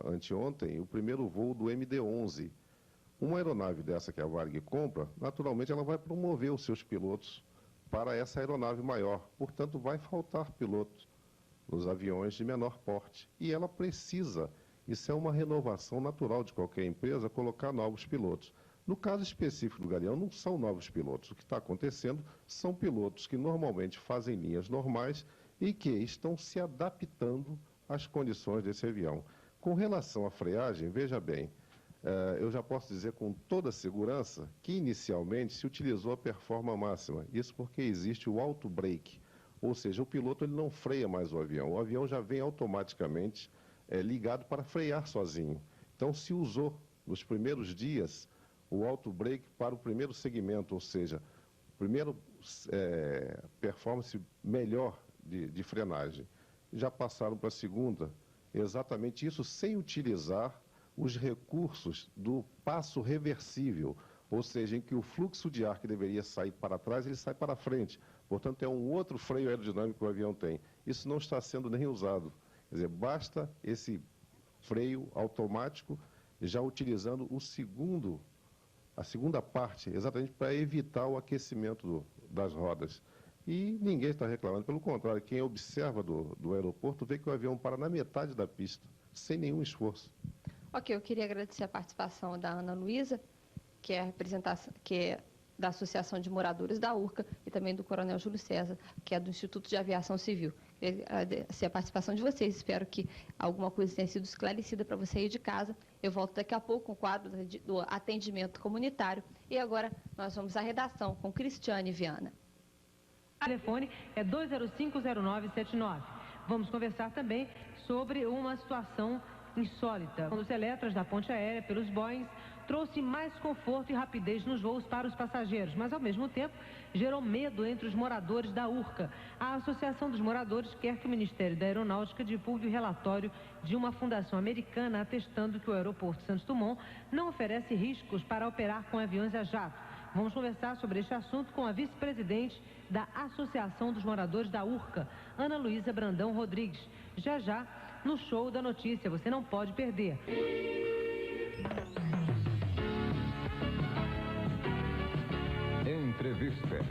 Speaker 21: anteontem, o primeiro voo do MD-11. Uma aeronave dessa que a Varig compra, naturalmente ela vai promover os seus pilotos para essa aeronave maior. Portanto, vai faltar pilotos nos aviões de menor porte. E ela precisa, isso é uma renovação natural de qualquer empresa, colocar novos pilotos. No caso específico do Galeão, não são novos pilotos. O que está acontecendo são pilotos que normalmente fazem linhas normais e que estão se adaptando às condições desse avião. Com relação à freagem, veja bem, eu já posso dizer com toda segurança que inicialmente se utilizou a performance máxima. Isso porque existe o auto brake, ou seja, o piloto ele não freia mais o avião já vem automaticamente ligado para frear sozinho. Então se usou nos primeiros dias o auto brake para o primeiro segmento, ou seja, primeiro performance melhor de frenagem. Já passaram para a segunda, exatamente isso sem utilizar os recursos do passo reversível, ou seja, em que o fluxo de ar que deveria sair para trás, ele sai para frente. Portanto, é um outro freio aerodinâmico que o avião tem. Isso não está sendo nem usado. Quer dizer, basta esse freio automático já utilizando a segunda parte, exatamente para evitar o aquecimento das rodas. E ninguém está reclamando, pelo contrário, quem observa do aeroporto vê que o avião para na metade da pista, sem nenhum esforço.
Speaker 20: Ok, eu queria agradecer a participação da Ana Luísa, que é da Associação de Moradores da URCA, e também do Coronel Júlio César, que é do Instituto de Aviação Civil. Queria agradecer a participação de vocês, espero que alguma coisa tenha sido esclarecida para você aí de casa. Eu volto daqui a pouco com o quadro do atendimento comunitário, e agora nós vamos à redação com Cristiane Viana.
Speaker 7: O telefone é 2050979. Vamos conversar também sobre uma situação insólita. Um dos eletras da ponte aérea pelos Boeing trouxe mais conforto e rapidez nos voos para os passageiros, mas ao mesmo tempo gerou medo entre os moradores da URCA. A Associação dos Moradores quer que o Ministério da Aeronáutica divulgue o relatório de uma fundação americana atestando que o aeroporto Santos Dumont não oferece riscos para operar com aviões a jato. Vamos conversar sobre este assunto com a vice-presidente da Associação dos Moradores da URCA, Ana Luísa Brandão Rodrigues. Já, no Show da Notícia, você não pode perder.
Speaker 22: Entrevista.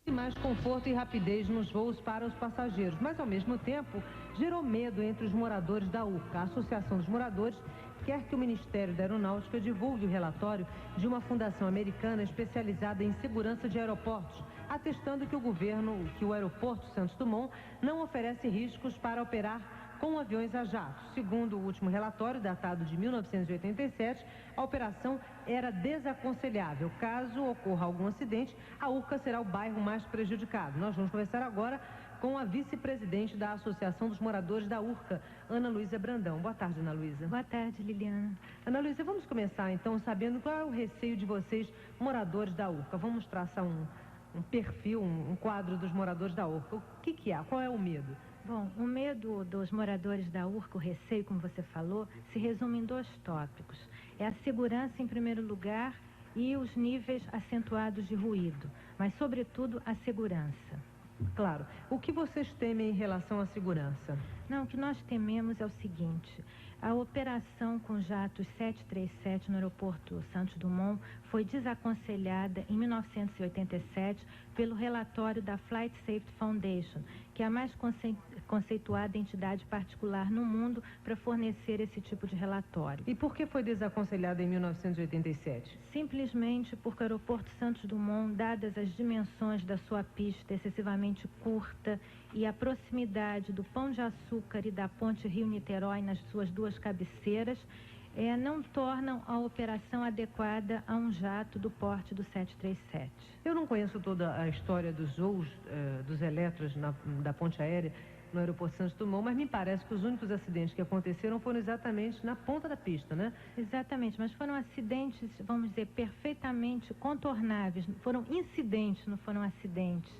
Speaker 7: Mais conforto e rapidez nos voos para os passageiros, mas ao mesmo tempo gerou medo entre os moradores da URCA. A Associação dos Moradores quer que o Ministério da Aeronáutica divulgue o relatório de uma fundação americana especializada em segurança de aeroportos, atestando que o aeroporto Santos Dumont não oferece riscos para operar com aviões a jato. Segundo o último relatório, datado de 1987, a operação era desaconselhável. Caso ocorra algum acidente, a Urca será o bairro mais prejudicado. Nós vamos conversar agora com a vice-presidente da Associação dos Moradores da Urca, Ana Luísa Brandão. Boa tarde, Ana Luísa.
Speaker 6: Boa tarde, Liliana.
Speaker 7: Ana Luísa, vamos começar então sabendo qual é o receio de vocês, moradores da Urca. Vamos traçar um perfil, um quadro dos moradores da Urca. O que há? Qual é o medo?
Speaker 6: Bom, o medo dos moradores da Urca, o receio, como você falou, se resume em 2 tópicos. É a segurança em primeiro lugar e os níveis acentuados de ruído, mas sobretudo a segurança.
Speaker 7: Claro. O que vocês temem em relação à segurança?
Speaker 6: Não, o que nós tememos é o seguinte: a operação com jatos 737 no aeroporto Santos Dumont foi desaconselhada em 1987 pelo relatório da Flight Safety Foundation, que é a mais conceituada entidade particular no mundo para fornecer esse tipo de relatório.
Speaker 7: E por que foi desaconselhada em 1987?
Speaker 6: Simplesmente porque o aeroporto Santos Dumont, dadas as dimensões da sua pista excessivamente curta e a proximidade do Pão de Açúcar e da ponte Rio-Niterói nas suas 2 cabeceiras, não tornam a operação adequada a um jato do porte do 737.
Speaker 7: Eu não conheço toda a história dos voos dos elétrons da ponte aérea no aeroporto Santos Dumont, mas me parece que os únicos acidentes que aconteceram foram exatamente na ponta da pista, né?
Speaker 6: Exatamente, mas foram acidentes, vamos dizer, perfeitamente contornáveis. Foram incidentes, não foram acidentes.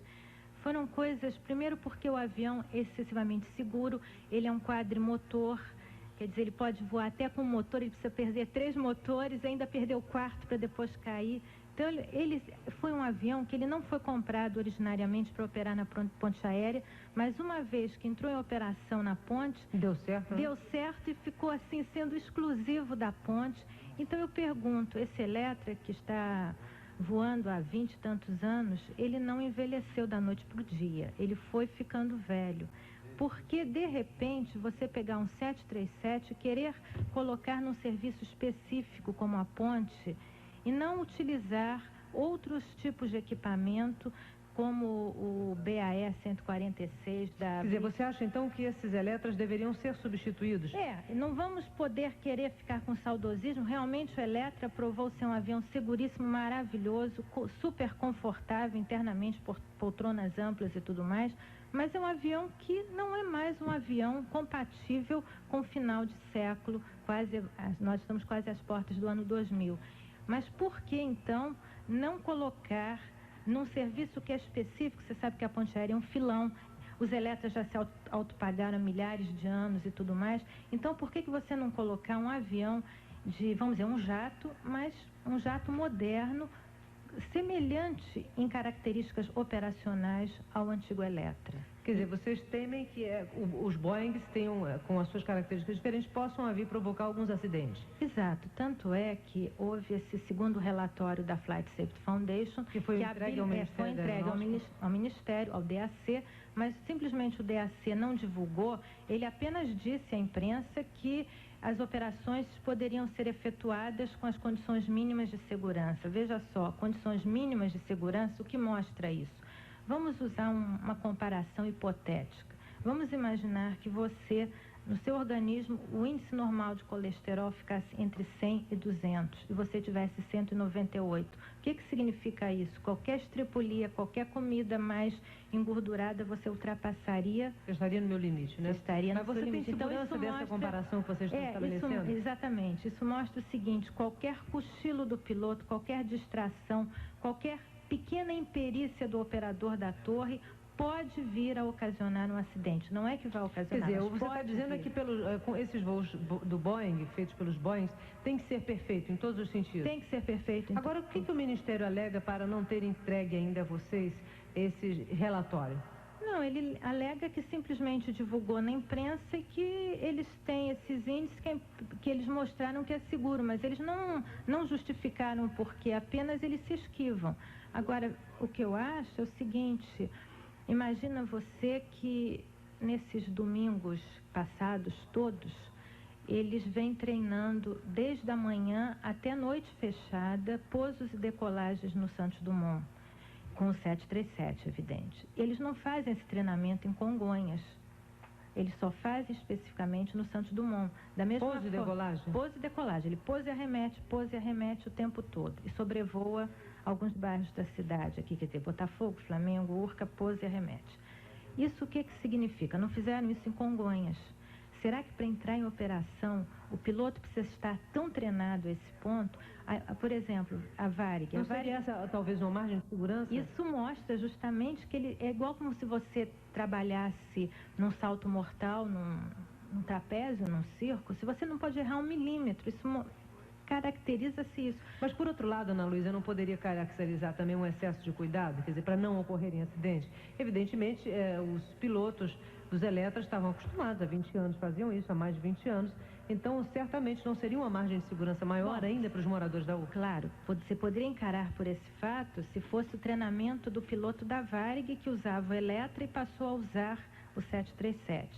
Speaker 6: Foram coisas, primeiro porque o avião é excessivamente seguro, ele é um quadrimotor. Quer dizer, ele pode voar até com o motor, ele precisa perder 3 motores, ainda perder o 4º para depois cair. Então, ele foi um avião que ele não foi comprado originariamente para operar na ponte aérea, mas uma vez que entrou em operação na ponte...
Speaker 7: Deu certo, né?
Speaker 6: Deu certo e ficou assim, sendo exclusivo da ponte. Então, eu pergunto, esse Eletra que está voando há 20 e tantos anos, ele não envelheceu da noite para o dia, ele foi ficando velho. Porque, de repente, você pegar um 737 e querer colocar num serviço específico como a ponte e não utilizar outros tipos de equipamento como o BAE 146 da...
Speaker 7: Quer dizer, você acha então que esses elétrons deveriam ser substituídos?
Speaker 6: Não vamos poder querer ficar com saudosismo. Realmente o Eletra provou ser um avião seguríssimo, maravilhoso, super confortável internamente, por poltronas amplas e tudo mais. Mas é um avião que não é mais um avião compatível com o final de século, nós estamos quase às portas do ano 2000. Mas por que, então, não colocar num serviço que é específico? Você sabe que a ponte aérea é um filão, os Eletras já se autopagaram há milhares de anos e tudo mais. Então, por que você não colocar um avião de, vamos dizer, um jato, mas um jato moderno, semelhante em características operacionais ao antigo Eletra?
Speaker 7: Quer dizer, vocês temem que os Boeings tenham, com as suas características diferentes, possam vir provocar alguns acidentes.
Speaker 6: Exato. Tanto é que houve esse segundo relatório da Flight Safety Foundation,
Speaker 7: que foi entregue
Speaker 6: ao Ministério, ao DAC, mas simplesmente o DAC não divulgou. Ele apenas disse à imprensa que as operações poderiam ser efetuadas com as condições mínimas de segurança. Veja só, condições mínimas de segurança, o que mostra isso? Vamos usar uma comparação hipotética. Vamos imaginar que você, no seu organismo, o índice normal de colesterol ficasse entre 100 e 200 e você tivesse 198. O que significa isso? Qualquer estripulia, qualquer comida mais engordurada, você ultrapassaria...
Speaker 7: Eu estaria no meu limite, né?
Speaker 6: Estaria
Speaker 7: no seu limite. Mas você tem segurança dessa comparação que vocês estão estabelecendo?
Speaker 6: Exatamente. Isso mostra o seguinte: qualquer cochilo do piloto, qualquer distração, qualquer pequena imperícia do operador da torre pode vir a ocasionar um acidente. Não é que vai ocasionar,
Speaker 7: quer dizer, você está dizendo que com esses voos do Boeing, feitos pelos Boeings, tem que ser perfeito em todos os sentidos?
Speaker 6: Tem que ser perfeito.
Speaker 7: Agora, o que o Ministério alega para não ter entregue ainda a vocês esse relatório?
Speaker 6: Não, ele alega que simplesmente divulgou na imprensa e que eles têm esses índices que eles mostraram que é seguro, mas eles não justificaram porque apenas eles se esquivam. Agora, o que eu acho é o seguinte: imagina você que nesses domingos passados todos, eles vêm treinando desde a manhã até noite fechada, pousos e decolagens no Santos Dumont, com o 737, evidente. Eles não fazem esse treinamento em Congonhas. eles só fazem especificamente no Santos Dumont. Da mesma
Speaker 7: Pouso e decolagem?
Speaker 6: Pouso e decolagem. Ele pousa e arremete o tempo todo. E sobrevoa alguns bairros da cidade aqui, quer dizer, Botafogo, Flamengo, Urca, pousa e arremete. Isso o que significa? Não fizeram isso em Congonhas. Será que para entrar em operação, o piloto precisa estar tão treinado a esse ponto? Por exemplo, a Varig.
Speaker 7: Não seria essa talvez uma margem de segurança?
Speaker 6: Isso mostra justamente que ele é igual como se você trabalhasse num salto mortal, num trapézio, num circo. Se você não pode errar 1 milímetro, isso caracteriza-se isso.
Speaker 7: Mas, por outro lado, Ana Luísa, não poderia caracterizar também um excesso de cuidado? Quer dizer, para não ocorrerem acidentes? Evidentemente, os pilotos dos Eletras estavam acostumados, há 20 anos faziam isso, há mais de 20 anos. Então, certamente não seria uma margem de segurança maior ainda para os moradores da Urca?
Speaker 6: Claro, você poderia encarar por esse fato se fosse o treinamento do piloto da Varig que usava o Eletra e passou a usar o 737.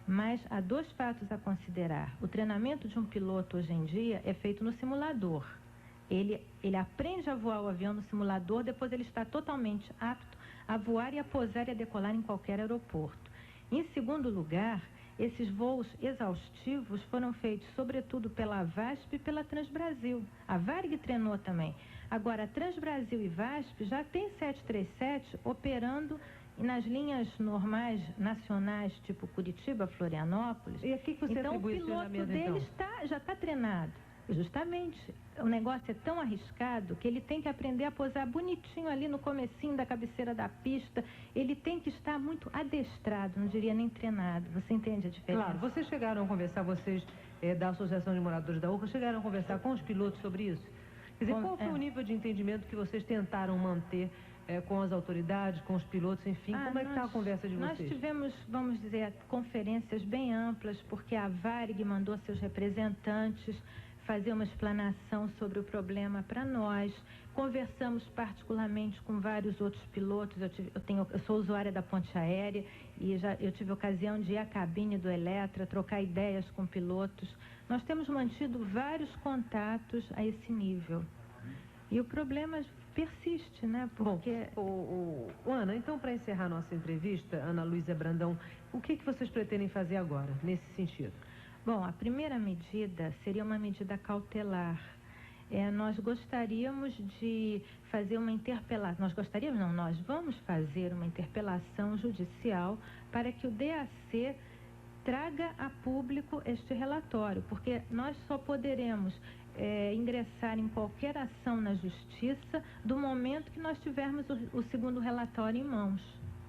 Speaker 6: Mas há 2 fatos a considerar. O treinamento de um piloto hoje em dia é feito no simulador. Ele aprende a voar o avião no simulador, depois ele está totalmente apto a voar e a pousar e a decolar em qualquer aeroporto. Em segundo lugar, esses voos exaustivos foram feitos sobretudo pela VASP e pela Transbrasil. A Varig treinou também. Agora, a Transbrasil e VASP já tem 737 operando nas linhas normais nacionais, tipo Curitiba, Florianópolis.
Speaker 7: E aqui que você
Speaker 6: então, o
Speaker 7: atribui esse
Speaker 6: piloto
Speaker 7: treinamento,
Speaker 6: dele já está treinado. Justamente, o negócio é tão arriscado que ele tem que aprender a posar bonitinho ali no comecinho da cabeceira da pista. Ele tem que estar muito adestrado, não diria nem treinado. Você entende a diferença?
Speaker 7: Claro. Vocês chegaram a conversar, vocês da Associação de Moradores da Urca, chegaram a conversar com os pilotos sobre isso? Quer dizer, qual foi o nível de entendimento que vocês tentaram manter com as autoridades, com os pilotos, enfim? Como é que está a conversa de vocês?
Speaker 6: Nós tivemos, vamos dizer, conferências bem amplas, porque a Varig mandou seus representantes fazer uma explanação sobre o problema para nós. Conversamos particularmente com vários outros pilotos. Eu sou usuária da ponte aérea e eu tive a ocasião de ir à cabine do Eletra, trocar ideias com pilotos. Nós temos mantido vários contatos a esse nível. E o problema persiste, né? Porque...
Speaker 7: Bom, Ana, então, para encerrar nossa entrevista, Ana Luísa Brandão, o que vocês pretendem fazer agora, nesse sentido?
Speaker 6: Bom, a primeira medida seria uma medida cautelar. Nós gostaríamos de fazer uma interpelação. Nós vamos fazer uma interpelação judicial para que o DAC traga a público este relatório, porque nós só poderemos ingressar em qualquer ação na justiça do momento que nós tivermos o segundo relatório em mãos,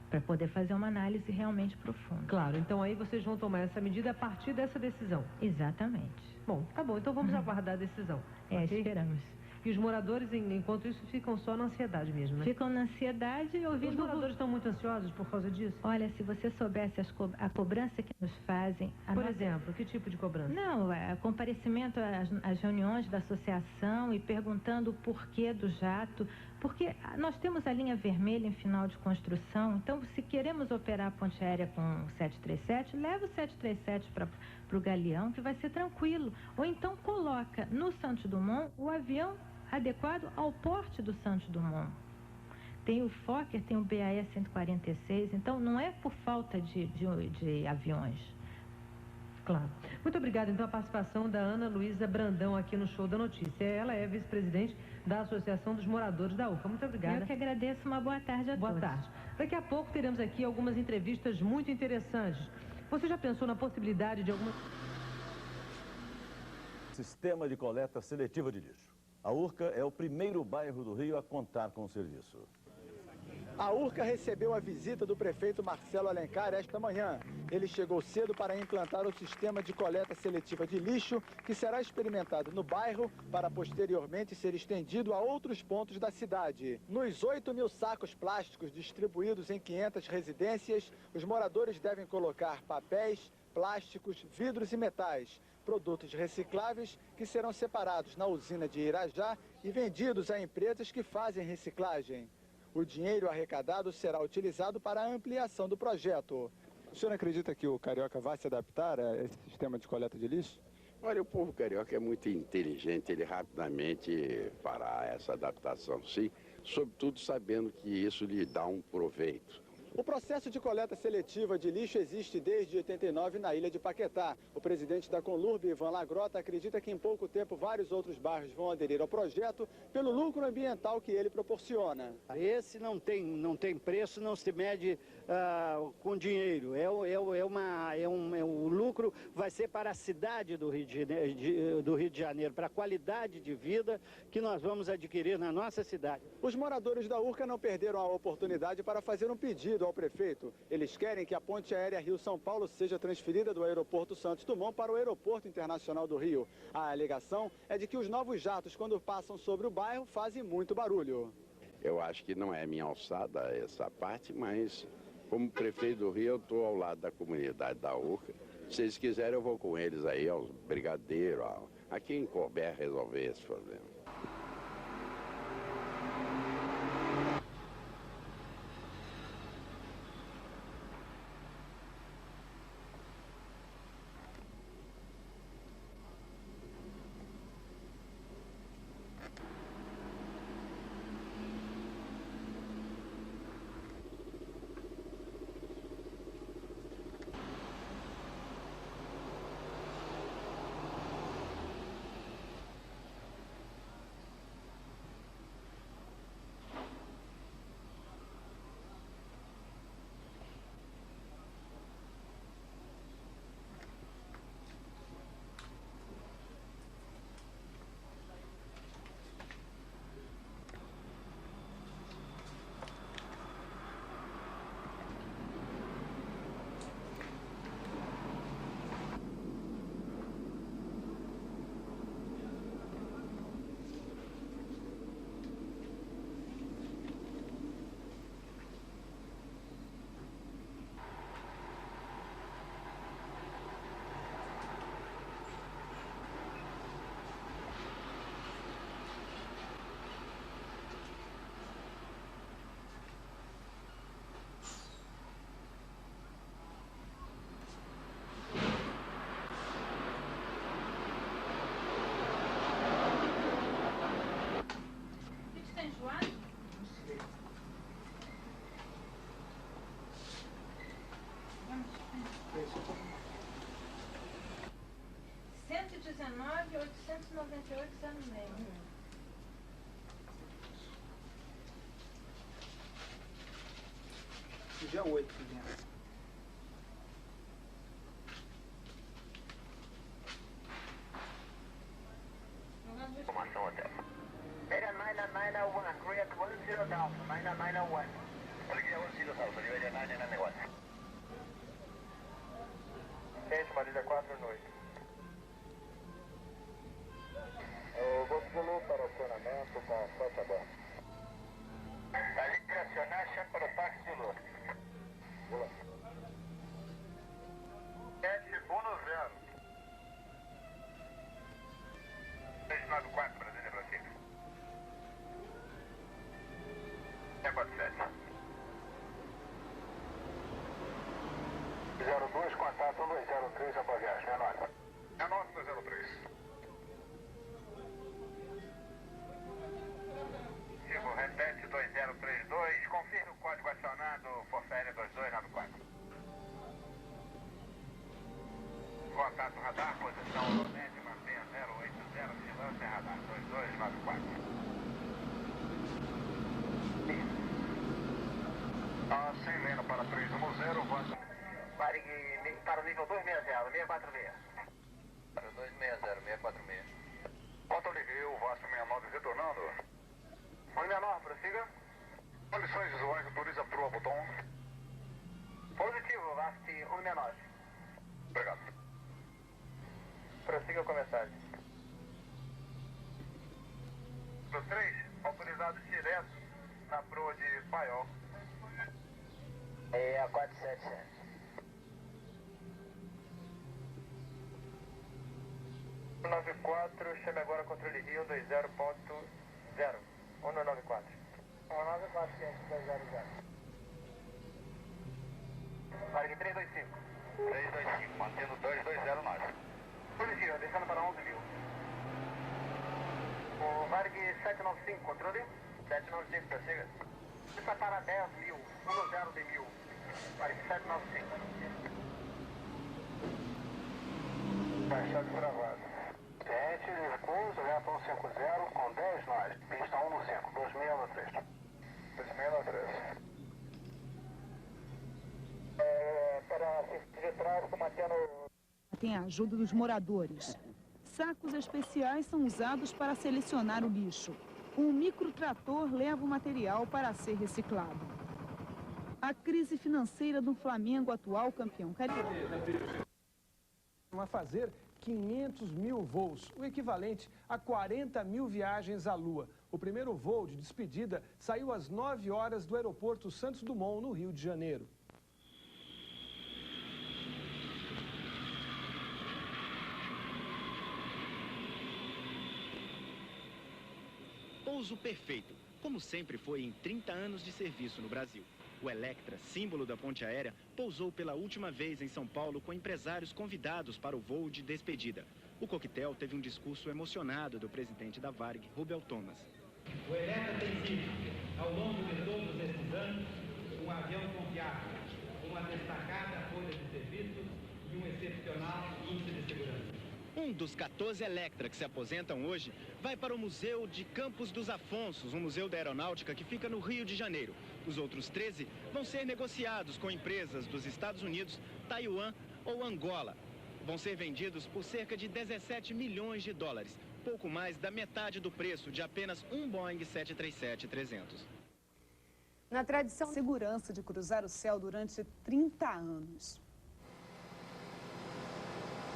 Speaker 6: para poder fazer uma análise realmente profunda.
Speaker 7: Claro, então aí vocês vão tomar essa medida a partir dessa decisão.
Speaker 6: Exatamente.
Speaker 7: Bom, tá bom, então vamos aguardar a decisão.
Speaker 6: Okay? Esperamos.
Speaker 7: E os moradores, enquanto isso, ficam só na ansiedade mesmo, né?
Speaker 6: Ficam na ansiedade e ouvindo...
Speaker 7: Os moradores estão muito ansiosos por causa disso?
Speaker 6: Olha, se você soubesse a cobrança que nos fazem...
Speaker 7: Por exemplo, que tipo de cobrança?
Speaker 6: Não, comparecimento às reuniões da associação e perguntando o porquê do jato, porque nós temos a linha vermelha em final de construção, então se queremos operar a ponte aérea com 737, leva o 737 para o Galeão, que vai ser tranquilo. Ou então coloca no Santos Dumont o avião adequado ao porte do Santos Dumont. Tem o Fokker, tem o BAE 146, então não é por falta de aviões.
Speaker 7: Claro. Muito obrigada, então, a participação da Ana Luísa Brandão aqui no Show da Notícia. Ela é vice-presidente da Associação dos Moradores da Urca. Muito obrigada.
Speaker 6: Eu que agradeço. Uma boa tarde a todos.
Speaker 7: Boa tarde. Daqui a pouco teremos aqui algumas entrevistas muito interessantes. Você já pensou na possibilidade de alguma...
Speaker 5: Sistema de coleta seletiva de lixo. A Urca é o primeiro bairro do Rio a contar com o serviço.
Speaker 9: A Urca recebeu a visita do prefeito Marcelo Alencar esta manhã. Ele chegou cedo para implantar o sistema de coleta seletiva de lixo, que será experimentado no bairro para posteriormente ser estendido a outros pontos da cidade. Nos 8.000 sacos plásticos distribuídos em 500 residências, os moradores devem colocar papéis, plásticos, vidros e metais, produtos recicláveis que serão separados na usina de Irajá e vendidos a empresas que fazem reciclagem. O dinheiro arrecadado será utilizado para a ampliação do projeto. O senhor acredita que o carioca vai se adaptar a esse sistema de coleta de lixo?
Speaker 22: Olha, o povo carioca é muito inteligente, ele rapidamente fará essa adaptação, sim, sobretudo sabendo que isso lhe dá um proveito.
Speaker 4: O processo de coleta seletiva de lixo existe desde 89 na ilha de Paquetá. O presidente da Conlurb, Ivan Lagrota, acredita que em pouco tempo vários outros bairros vão aderir ao projeto pelo lucro ambiental que ele proporciona.
Speaker 8: Esse não tem preço, não se mede com dinheiro. O lucro vai ser para a cidade do Rio de Janeiro, para a qualidade de vida que nós vamos adquirir na nossa cidade.
Speaker 4: Os moradores da Urca não perderam a oportunidade para fazer um pedido ao prefeito. Eles querem que a ponte aérea Rio-São Paulo seja transferida do aeroporto Santos Dumont para o aeroporto internacional do Rio. A alegação é de que os novos jatos, quando passam sobre o bairro, fazem muito barulho.
Speaker 22: Eu acho que não é minha alçada essa parte, mas como prefeito do Rio, eu estou ao lado da comunidade da Urca. Se eles quiserem, eu vou com eles aí, aos brigadeiros, a quem couber resolver esse problema.
Speaker 2: Dia 8 que vem.
Speaker 23: Informação hotel. Area 9901, create 10,000, 9901. Olha 10,000, area 991. Gente, Marília 4 noite. O Golfo para o acionamento com faixa aberta. Vai direcionar chefe para o táxi de Lula. 710. 694, Brasília, Brasília. 647. 02, contato 203, a bagagem, é nóis. É nosso 203. Chico, repete 2032, confirme o código acionado, Força Aérea 2294. Contato radar, posição Olonete, mantenha 080, vigilância radar 2294. Sem leno para 310, voz. Pare para o nível 260, 646. Para o 260, 646. Controle Rio, Vasco 69, retornando. 169, prossiga. Condições visuais, autoriza para o botão. Positivo, Vasco 169. Obrigado. Prossiga com a mensagem. 3, autorizado direto na proa de Paiol. É a 477. chame agora controle Rio 20.0. 194. 194, 200. Varg 325. 325, mantendo 220 Polícia, descendo para 11.000. O Varg 795, controle? 795, prossiga. Está para 10.000, 10 de 1000. Varig 795. Baixado gravado. Gente, Curso, Reator 150 com 10 nós. Pista 1 no 5, 2693. 2693. Para de tráfego, mantendo...
Speaker 3: Tem a ajuda dos moradores. Sacos especiais são usados para selecionar o lixo. Um microtrator leva o material para ser reciclado. A crise financeira do Flamengo, atual campeão carioca.
Speaker 10: A fazer 500 mil voos, o equivalente a 40 mil viagens à Lua. O primeiro voo de despedida saiu às 9 horas do aeroporto Santos Dumont, no Rio de Janeiro.
Speaker 11: Pouso perfeito, como sempre foi em 30 anos de serviço no Brasil. O Electra, símbolo da ponte aérea, pousou pela última vez em São Paulo com empresários convidados para o voo de despedida. O coquetel teve um discurso emocionado do presidente da Varig, Rubel Thomas.
Speaker 24: O Electra tem sido, ao longo de todos esses anos, um avião confiável, uma destacada folha de serviço e um excepcional índice de segurança.
Speaker 11: Um dos 14 Electra que se aposentam hoje vai para o Museu de Campos dos Afonsos, um museu da aeronáutica que fica no Rio de Janeiro. Os outros 13 vão ser negociados com empresas dos Estados Unidos, Taiwan ou Angola. Vão ser vendidos por cerca de 17 milhões de dólares, pouco mais da metade do preço de apenas um Boeing 737-300.
Speaker 3: Na tradição, segurança de cruzar o céu durante 30 anos.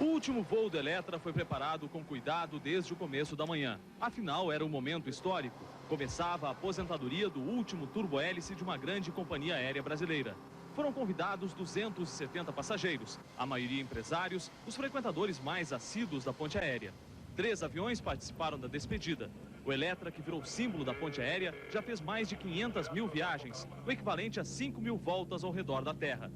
Speaker 25: O último voo do Electra foi preparado com cuidado desde o começo da manhã. Afinal, era um momento histórico. Começava a aposentadoria do último turbohélice de uma grande companhia aérea brasileira. Foram convidados 270 passageiros, a maioria empresários, os frequentadores mais assíduos da ponte aérea. 3 aviões participaram da despedida. O Electra, que virou símbolo da ponte aérea, já fez mais de 500 mil viagens, o equivalente a 5 mil voltas ao redor da Terra.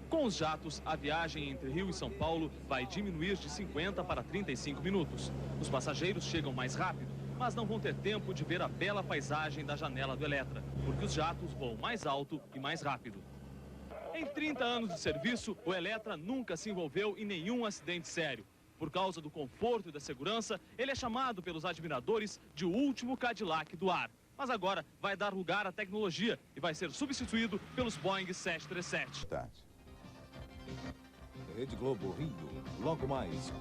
Speaker 25: Com os jatos, a viagem entre Rio e São Paulo vai diminuir de 50 para 35 minutos. Os passageiros chegam mais rápido, mas não vão ter tempo de ver a bela paisagem da janela do Electra, porque os jatos voam mais alto e mais rápido. Em 30 anos de serviço, o Electra nunca se envolveu em nenhum acidente sério. Por causa do conforto e da segurança, ele é chamado pelos admiradores de o último Cadillac do ar. Mas agora vai dar lugar à tecnologia e vai ser substituído pelos Boeing 737.
Speaker 26: Rede Globo Rio, logo mais.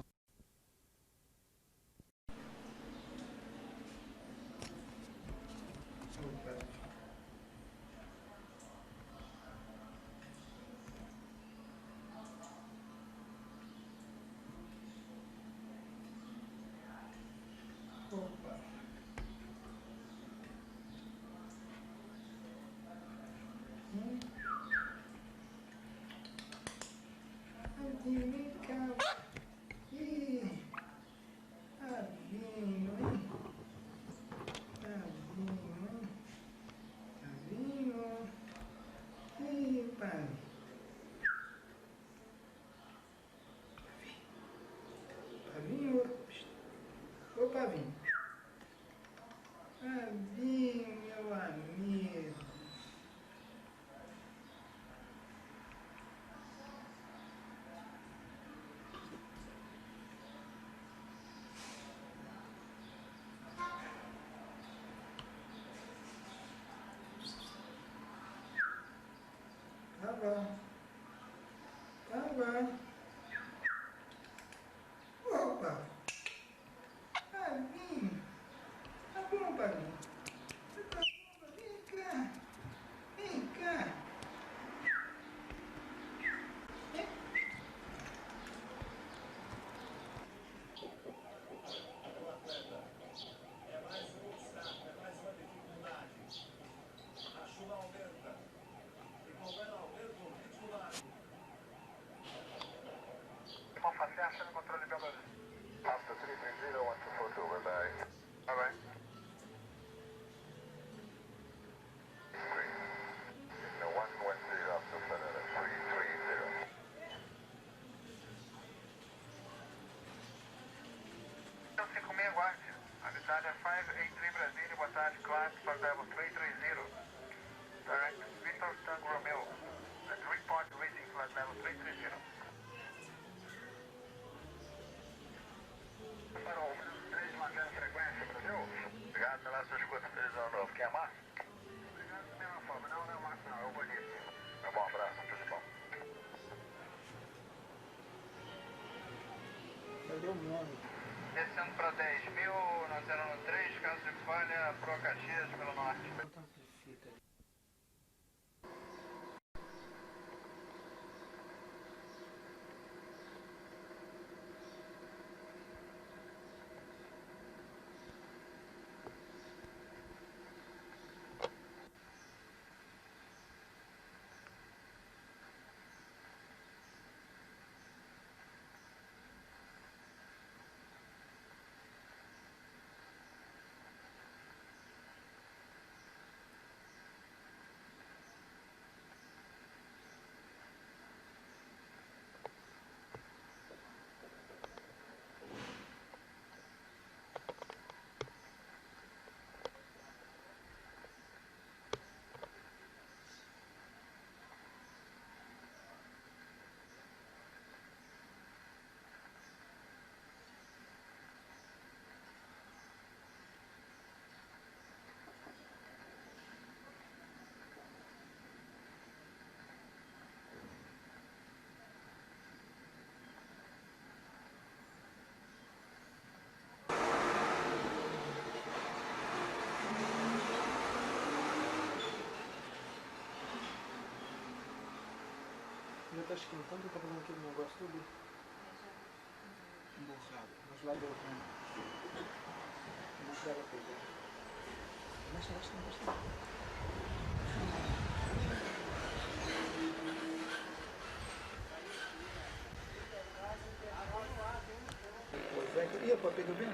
Speaker 2: Pavinho, meu amigo. Tá bom. Tá bom. Opa! Pavinho! Tá bom, Pavinho? Você tá bom? Vem cá! Vem cá!
Speaker 23: Direct Victor Tango Romeo, 3 Descendo para 10.000, na 013, caso de falha, Pro Caxias pelo norte.
Speaker 2: Já tá esquentando, tá fazendo aquele negócio tudo borrado. Mas lá do outro lado. Não dá pra pegar. Basta. Pois é, ia, pô, pegou bem.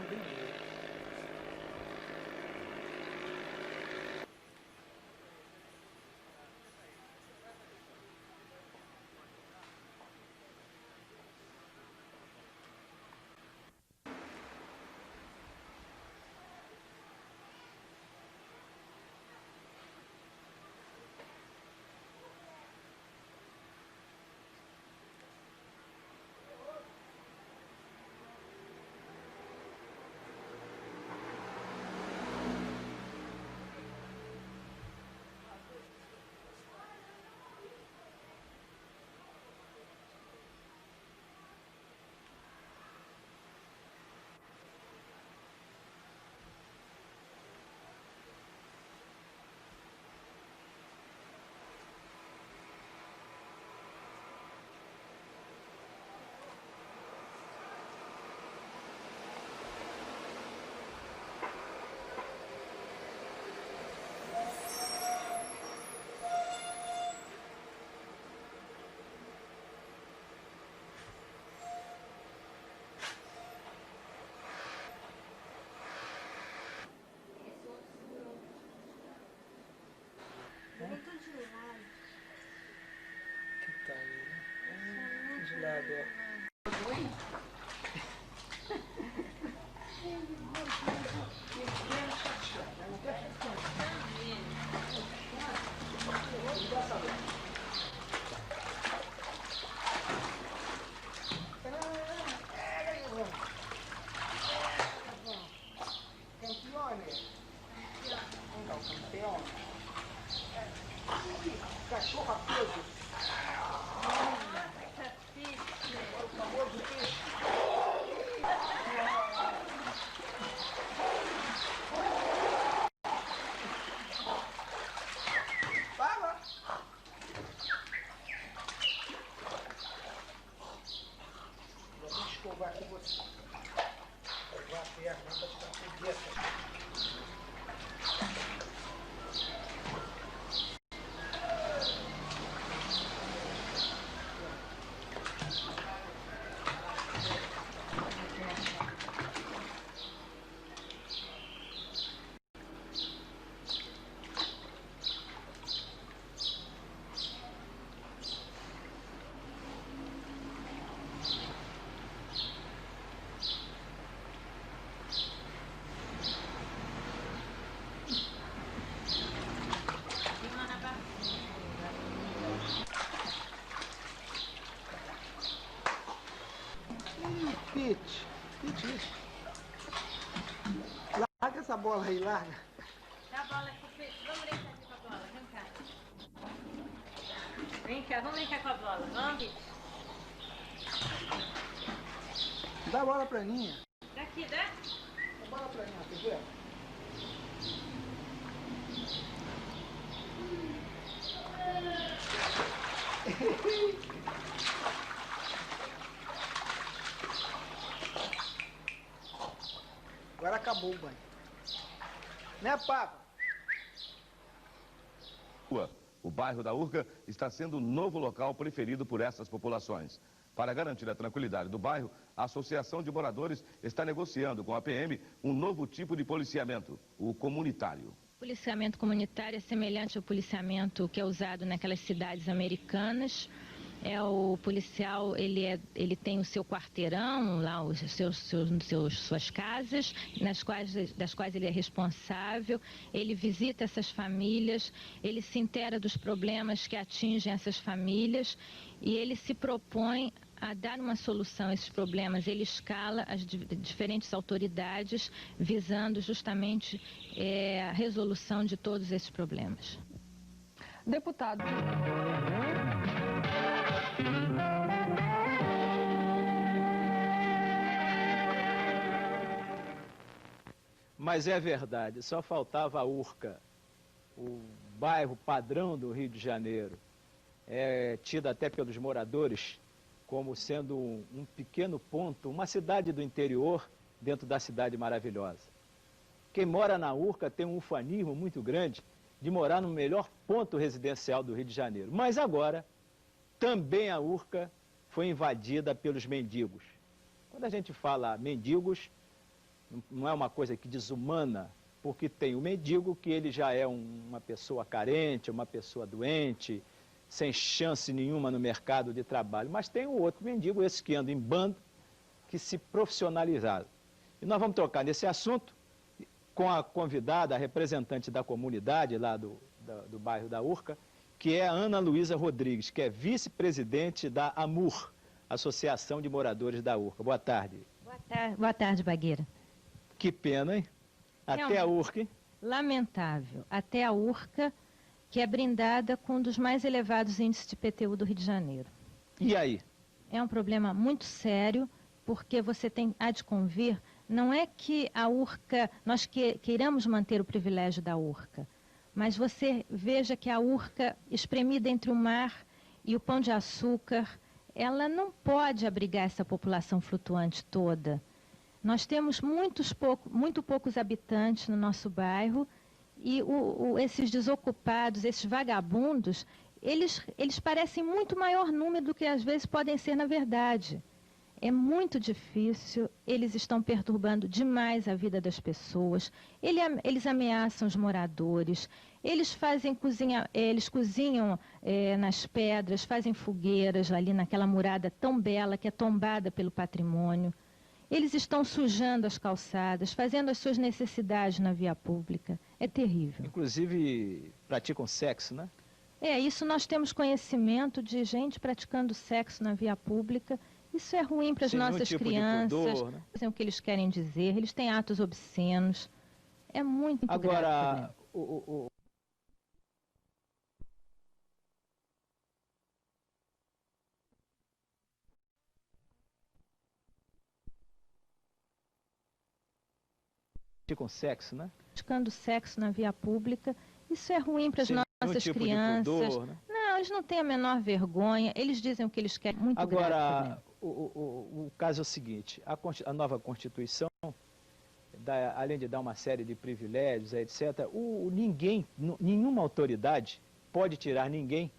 Speaker 2: Que tá aí, né? De lado, ó. Cachorro preso. O famoso peixe. Fala. Vou escovar aqui você. Escovar a perna para tirar a preguiça. Pete, isso. Larga essa bola aí, larga.
Speaker 6: Dá a bola aqui, Pete. Vamos brincar aqui com a bola. Vem cá. Vem cá, vamos brincar com a bola. Vamos, Pete.
Speaker 2: Dá a bola pra Aninha.
Speaker 6: Daqui, dá?
Speaker 2: Dá a bola pra Aninha, quer ver? Agora acabou o banho. Né, Papa?
Speaker 1: O bairro da Urca está sendo o novo local preferido por essas populações. Para garantir a tranquilidade do bairro, a Associação de Moradores está negociando com a PM um novo tipo de policiamento, o comunitário.
Speaker 6: O policiamento comunitário é semelhante ao policiamento que é usado naquelas cidades americanas. O policial, ele tem o seu quarteirão, lá suas casas, das quais ele é responsável. Ele visita essas famílias, ele se intera dos problemas que atingem essas famílias e ele se propõe a dar uma solução a esses problemas. Ele escala as diferentes autoridades visando justamente a resolução de todos esses problemas.
Speaker 18: Deputado.
Speaker 9: Mas é verdade, só faltava a Urca, o bairro padrão do Rio de Janeiro. É tido até pelos moradores como sendo um pequeno ponto, uma cidade do interior dentro da cidade maravilhosa. Quem mora na Urca tem um ufanismo muito grande de morar no melhor ponto residencial do Rio de Janeiro. Mas agora, também a Urca foi invadida pelos mendigos. Quando a gente fala mendigos, não é uma coisa que desumana, porque tem o mendigo que ele já é uma pessoa carente, uma pessoa doente, sem chance nenhuma no mercado de trabalho. Mas tem o outro mendigo, esse que anda em bando, que se profissionalizaram. E nós vamos tocar nesse assunto com a convidada, a representante da comunidade lá do bairro da Urca, que é a Ana Luísa Rodrigues, que é vice-presidente da AMUR, Associação de Moradores da Urca. Boa tarde.
Speaker 6: Boa tarde, Bagueira.
Speaker 9: Que pena, hein? Até a Urca, hein?
Speaker 6: Lamentável. Até a Urca, que é brindada com um dos mais elevados índices de IPTU do Rio de Janeiro.
Speaker 9: E aí?
Speaker 6: É um problema muito sério, porque você há de convir, não é que a Urca, nós queiramos manter o privilégio da Urca, mas você veja que a Urca, espremida entre o mar e o Pão de Açúcar, ela não pode abrigar essa população flutuante toda. Nós temos muito poucos habitantes no nosso bairro e esses desocupados, esses vagabundos, eles parecem muito maior número do que às vezes podem ser na verdade. É muito difícil, eles estão perturbando demais a vida das pessoas, eles ameaçam os moradores, eles cozinham nas pedras, fazem fogueiras ali naquela murada tão bela que é tombada pelo patrimônio. Eles estão sujando as calçadas, fazendo as suas necessidades na via pública. É terrível.
Speaker 9: Inclusive, praticam sexo, né?
Speaker 6: Isso nós temos conhecimento de gente praticando sexo na via pública. Isso é ruim para as nossas crianças, né? Fazem o que eles querem dizer, eles têm atos obscenos. É muito grave.
Speaker 9: Agora, com sexo, né?
Speaker 6: Praticando sexo na via pública, isso é ruim para as nossas crianças.
Speaker 9: Pudor, né?
Speaker 6: Não, eles não têm a menor vergonha, eles dizem o que eles querem. Muito
Speaker 9: Agora, o caso é o seguinte, a nova Constituição, além de dar uma série de privilégios, etc., nenhuma autoridade pode tirar ninguém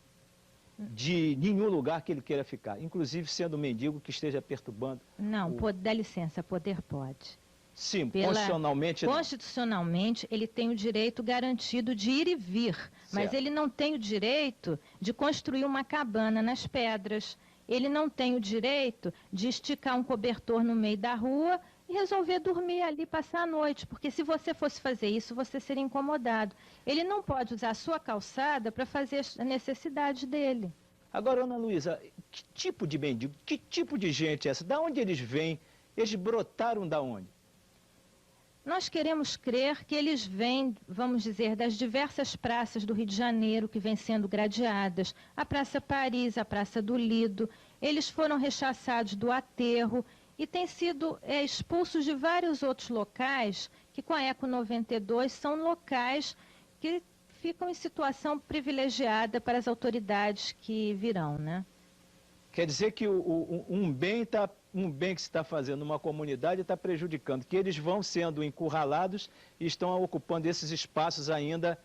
Speaker 9: de nenhum lugar que ele queira ficar, inclusive sendo um mendigo que esteja perturbando.
Speaker 6: Não, dá licença, poder pode.
Speaker 9: Sim, constitucionalmente...
Speaker 6: Constitucionalmente, ele tem o direito garantido de ir e vir, mas ele não tem o direito de construir uma cabana nas pedras. Ele não tem o direito de esticar um cobertor no meio da rua e resolver dormir ali, passar a noite, porque se você fosse fazer isso, você seria incomodado. Ele não pode usar a sua calçada para fazer a necessidade dele.
Speaker 9: Agora, Ana Luísa, que tipo de mendigo, que tipo de gente é essa? Da onde eles vêm? Eles brotaram da onde?
Speaker 6: Nós queremos crer que eles vêm, vamos dizer, das diversas praças do Rio de Janeiro que vêm sendo gradeadas, a Praça Paris, a Praça do Lido. Eles foram rechaçados do aterro e têm sido expulsos de vários outros locais que com a Eco 92 são locais que ficam em situação privilegiada para as autoridades que virão, né?
Speaker 12: Quer dizer que um bem que se está fazendo numa comunidade está prejudicando, que eles vão sendo encurralados e estão ocupando esses espaços ainda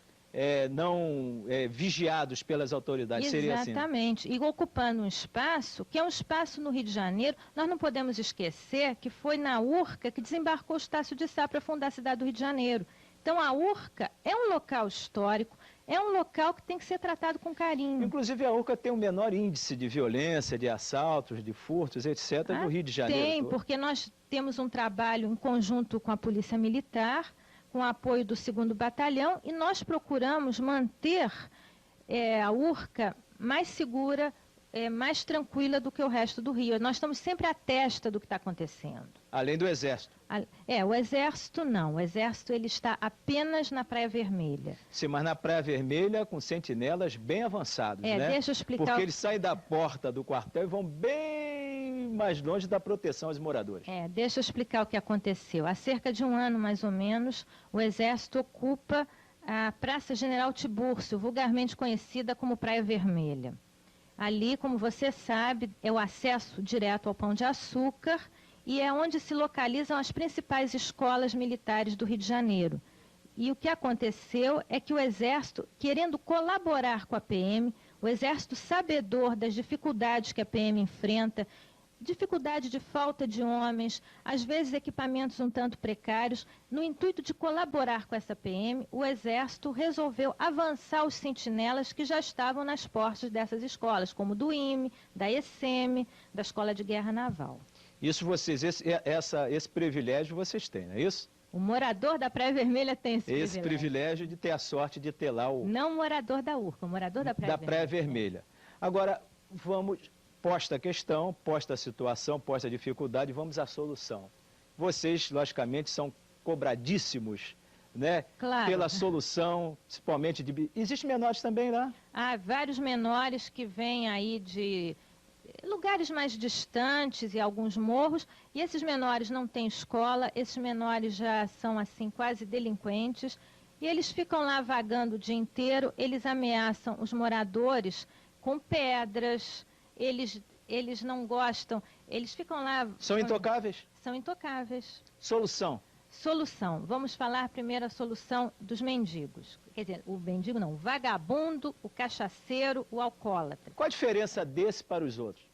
Speaker 12: não vigiados pelas autoridades.
Speaker 6: Exatamente.
Speaker 12: Seria assim.
Speaker 6: E ocupando um espaço, que é um espaço no Rio de Janeiro, nós não podemos esquecer que foi na Urca que desembarcou o Estácio de Sá para fundar a cidade do Rio de Janeiro. Então a Urca é um local histórico, é um local que tem que ser tratado com carinho.
Speaker 12: Inclusive a Urca tem o menor índice de violência, de assaltos, de furtos, etc. do Rio de Janeiro.
Speaker 6: Tem, porque nós temos um trabalho em conjunto com a Polícia Militar, com o apoio do 2º Batalhão, e nós procuramos manter a Urca mais segura, mais tranquila do que o resto do Rio. Nós estamos sempre à testa do que está acontecendo.
Speaker 12: Além do Exército.
Speaker 6: O Exército não. O Exército ele está apenas na Praia Vermelha.
Speaker 12: Sim, mas na Praia Vermelha com sentinelas bem avançados, né?
Speaker 6: Deixa eu explicar.
Speaker 12: Porque eles saem da porta do quartel e vão bem mais longe da proteção aos moradores.
Speaker 6: Deixa eu explicar o que aconteceu. Há cerca de um ano, mais ou menos, o Exército ocupa a Praça General Tibúrcio, vulgarmente conhecida como Praia Vermelha. Ali, como você sabe, é o acesso direto ao Pão de Açúcar e é onde se localizam as principais escolas militares do Rio de Janeiro. E o que aconteceu é que o Exército, querendo colaborar com a PM, o Exército sabedor das dificuldades que a PM enfrenta, dificuldade de falta de homens, às vezes equipamentos um tanto precários, no intuito de colaborar com essa PM, o Exército resolveu avançar os sentinelas que já estavam nas portas dessas escolas, como do IME, da ECM, da Escola de Guerra Naval.
Speaker 12: Isso vocês, esse privilégio vocês têm, não é isso?
Speaker 6: O morador da Praia Vermelha tem esse
Speaker 12: privilégio de ter a sorte de ter lá o...
Speaker 6: Não o morador da Urca, o morador da Praia Vermelha.
Speaker 12: Praia Vermelha. Agora, vamos... Posta a questão, posta a situação, posta a dificuldade, vamos à solução. Vocês, logicamente, são cobradíssimos, né?
Speaker 6: Claro.
Speaker 12: Pela solução, principalmente de... Existem menores também lá?
Speaker 6: Há vários menores que vêm aí de lugares mais distantes e alguns morros, e esses menores não têm escola, esses menores já são, assim, quase delinquentes, e eles ficam lá vagando o dia inteiro, eles ameaçam os moradores com pedras... Eles não gostam, eles ficam lá...
Speaker 12: São intocáveis?
Speaker 6: São intocáveis.
Speaker 12: Solução?
Speaker 6: Solução. Vamos falar primeiro a solução dos mendigos. Quer dizer, o mendigo não, o vagabundo, o cachaceiro, o alcoólatra.
Speaker 12: Qual a diferença desse para os outros?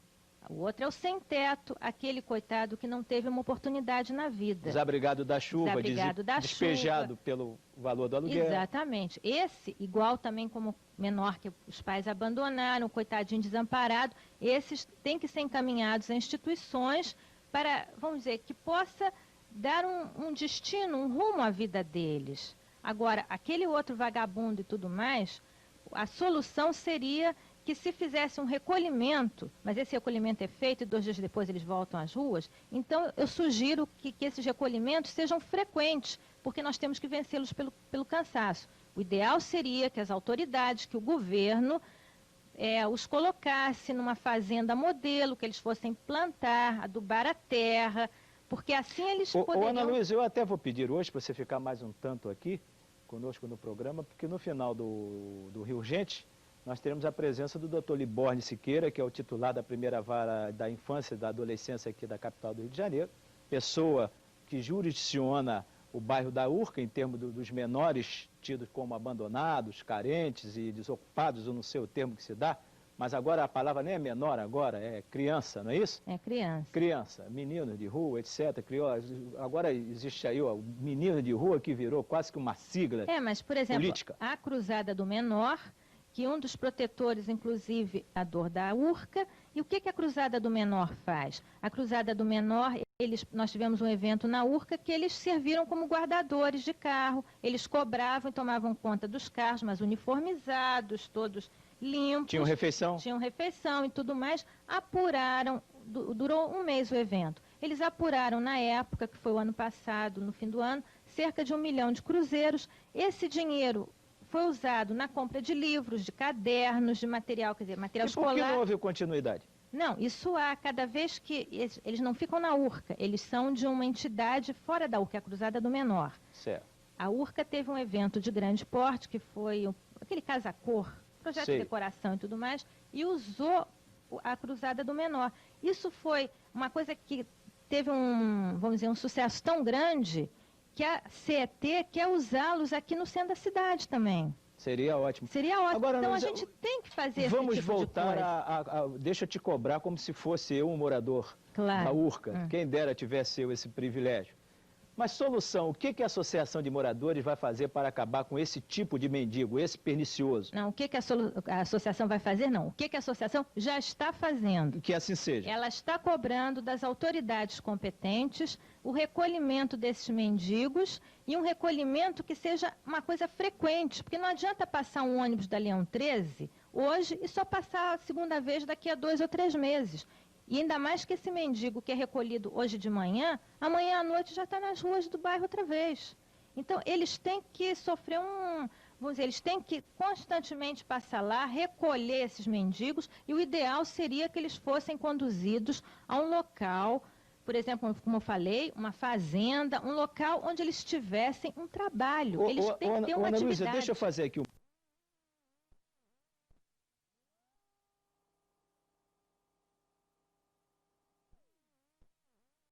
Speaker 6: O outro é o sem-teto, aquele coitado que não teve uma oportunidade na vida.
Speaker 12: Desabrigado da chuva, despejado
Speaker 6: chuva.
Speaker 12: Pelo valor do aluguel.
Speaker 6: Exatamente. Esse, igual também como menor que os pais abandonaram, coitadinho desamparado, esses têm que ser encaminhados a instituições para, vamos dizer, que possa dar um destino, um rumo à vida deles. Agora, aquele outro vagabundo e tudo mais, a solução seria que se fizesse um recolhimento, mas esse recolhimento é feito e 2 dias depois eles voltam às ruas, então eu sugiro que esses recolhimentos sejam frequentes, porque nós temos que vencê-los pelo cansaço. O ideal seria que as autoridades, que o governo os colocasse numa fazenda modelo, que eles fossem plantar, adubar a terra, porque assim eles poderiam...
Speaker 12: Ana Luísa, eu até vou pedir hoje para você ficar mais um tanto aqui conosco no programa, porque no final do Rio Urgente, nós teremos a presença do Dr. Liborne Siqueira, que é o titular da primeira vara da infância e da adolescência aqui da capital do Rio de Janeiro, pessoa que jurisdiciona o bairro da Urca em termos dos menores tidos como abandonados, carentes e desocupados, eu não sei o termo que se dá, mas agora a palavra nem é menor agora, é criança, não é isso?
Speaker 6: É criança.
Speaker 12: Criança, menino de rua, etc. Agora existe aí o menino de rua que virou quase que uma sigla política.
Speaker 6: Mas, por exemplo, a Cruzada do Menor, que um dos protetores, inclusive, a dor da Urca. E o que a Cruzada do Menor faz? A Cruzada do Menor, nós tivemos um evento na Urca que eles serviram como guardadores de carro. Eles cobravam e tomavam conta dos carros, mas uniformizados, todos limpos.
Speaker 12: Tinham refeição?
Speaker 6: Tinham refeição e tudo mais. Apuraram, durou um mês o evento. Eles apuraram na época, que foi o ano passado, no fim do ano, cerca de 1 milhão de cruzeiros. Esse dinheiro foi usado na compra de livros, de cadernos, de material, quer dizer, material escolar.
Speaker 12: E por que não houve continuidade?
Speaker 6: Não, isso há, cada vez que eles não ficam na Urca, eles são de uma entidade fora da Urca, a Cruzada do Menor.
Speaker 12: Certo.
Speaker 6: A Urca teve um evento de grande porte, que foi aquele casa-cor, projeto de decoração e tudo mais, e usou a Cruzada do Menor. Isso foi uma coisa que teve vamos dizer, um sucesso tão grande que a CET quer usá-los aqui no centro da cidade também.
Speaker 12: Seria ótimo.
Speaker 6: Seria ótimo.
Speaker 12: Agora,
Speaker 6: então a gente tem que fazer
Speaker 12: vamos
Speaker 6: esse tipo
Speaker 12: voltar
Speaker 6: de coisa.
Speaker 12: deixa eu te cobrar como se fosse eu um morador da Urca. Quem dera tivesse eu esse privilégio. Mas solução, o que a Associação de Moradores vai fazer para acabar com esse tipo de mendigo, esse pernicioso?
Speaker 6: Não, o que a associação vai fazer? Não, o que a associação já está fazendo.
Speaker 12: Que assim seja.
Speaker 6: Ela está cobrando das autoridades competentes o recolhimento desses mendigos e um recolhimento que seja uma coisa frequente, porque não adianta passar um ônibus da Leão 13 hoje e só passar a segunda vez daqui a 2 ou 3 meses. E ainda mais que esse mendigo que é recolhido hoje de manhã, amanhã à noite já está nas ruas do bairro outra vez. Então, eles têm que sofrer vamos dizer, eles têm que constantemente passar lá, recolher esses mendigos, e o ideal seria que eles fossem conduzidos a um local, por exemplo, como eu falei, uma fazenda, um local onde eles tivessem um trabalho. Eles têm que ter uma
Speaker 12: Ana
Speaker 6: atividade.
Speaker 12: Luísa, deixa eu fazer aqui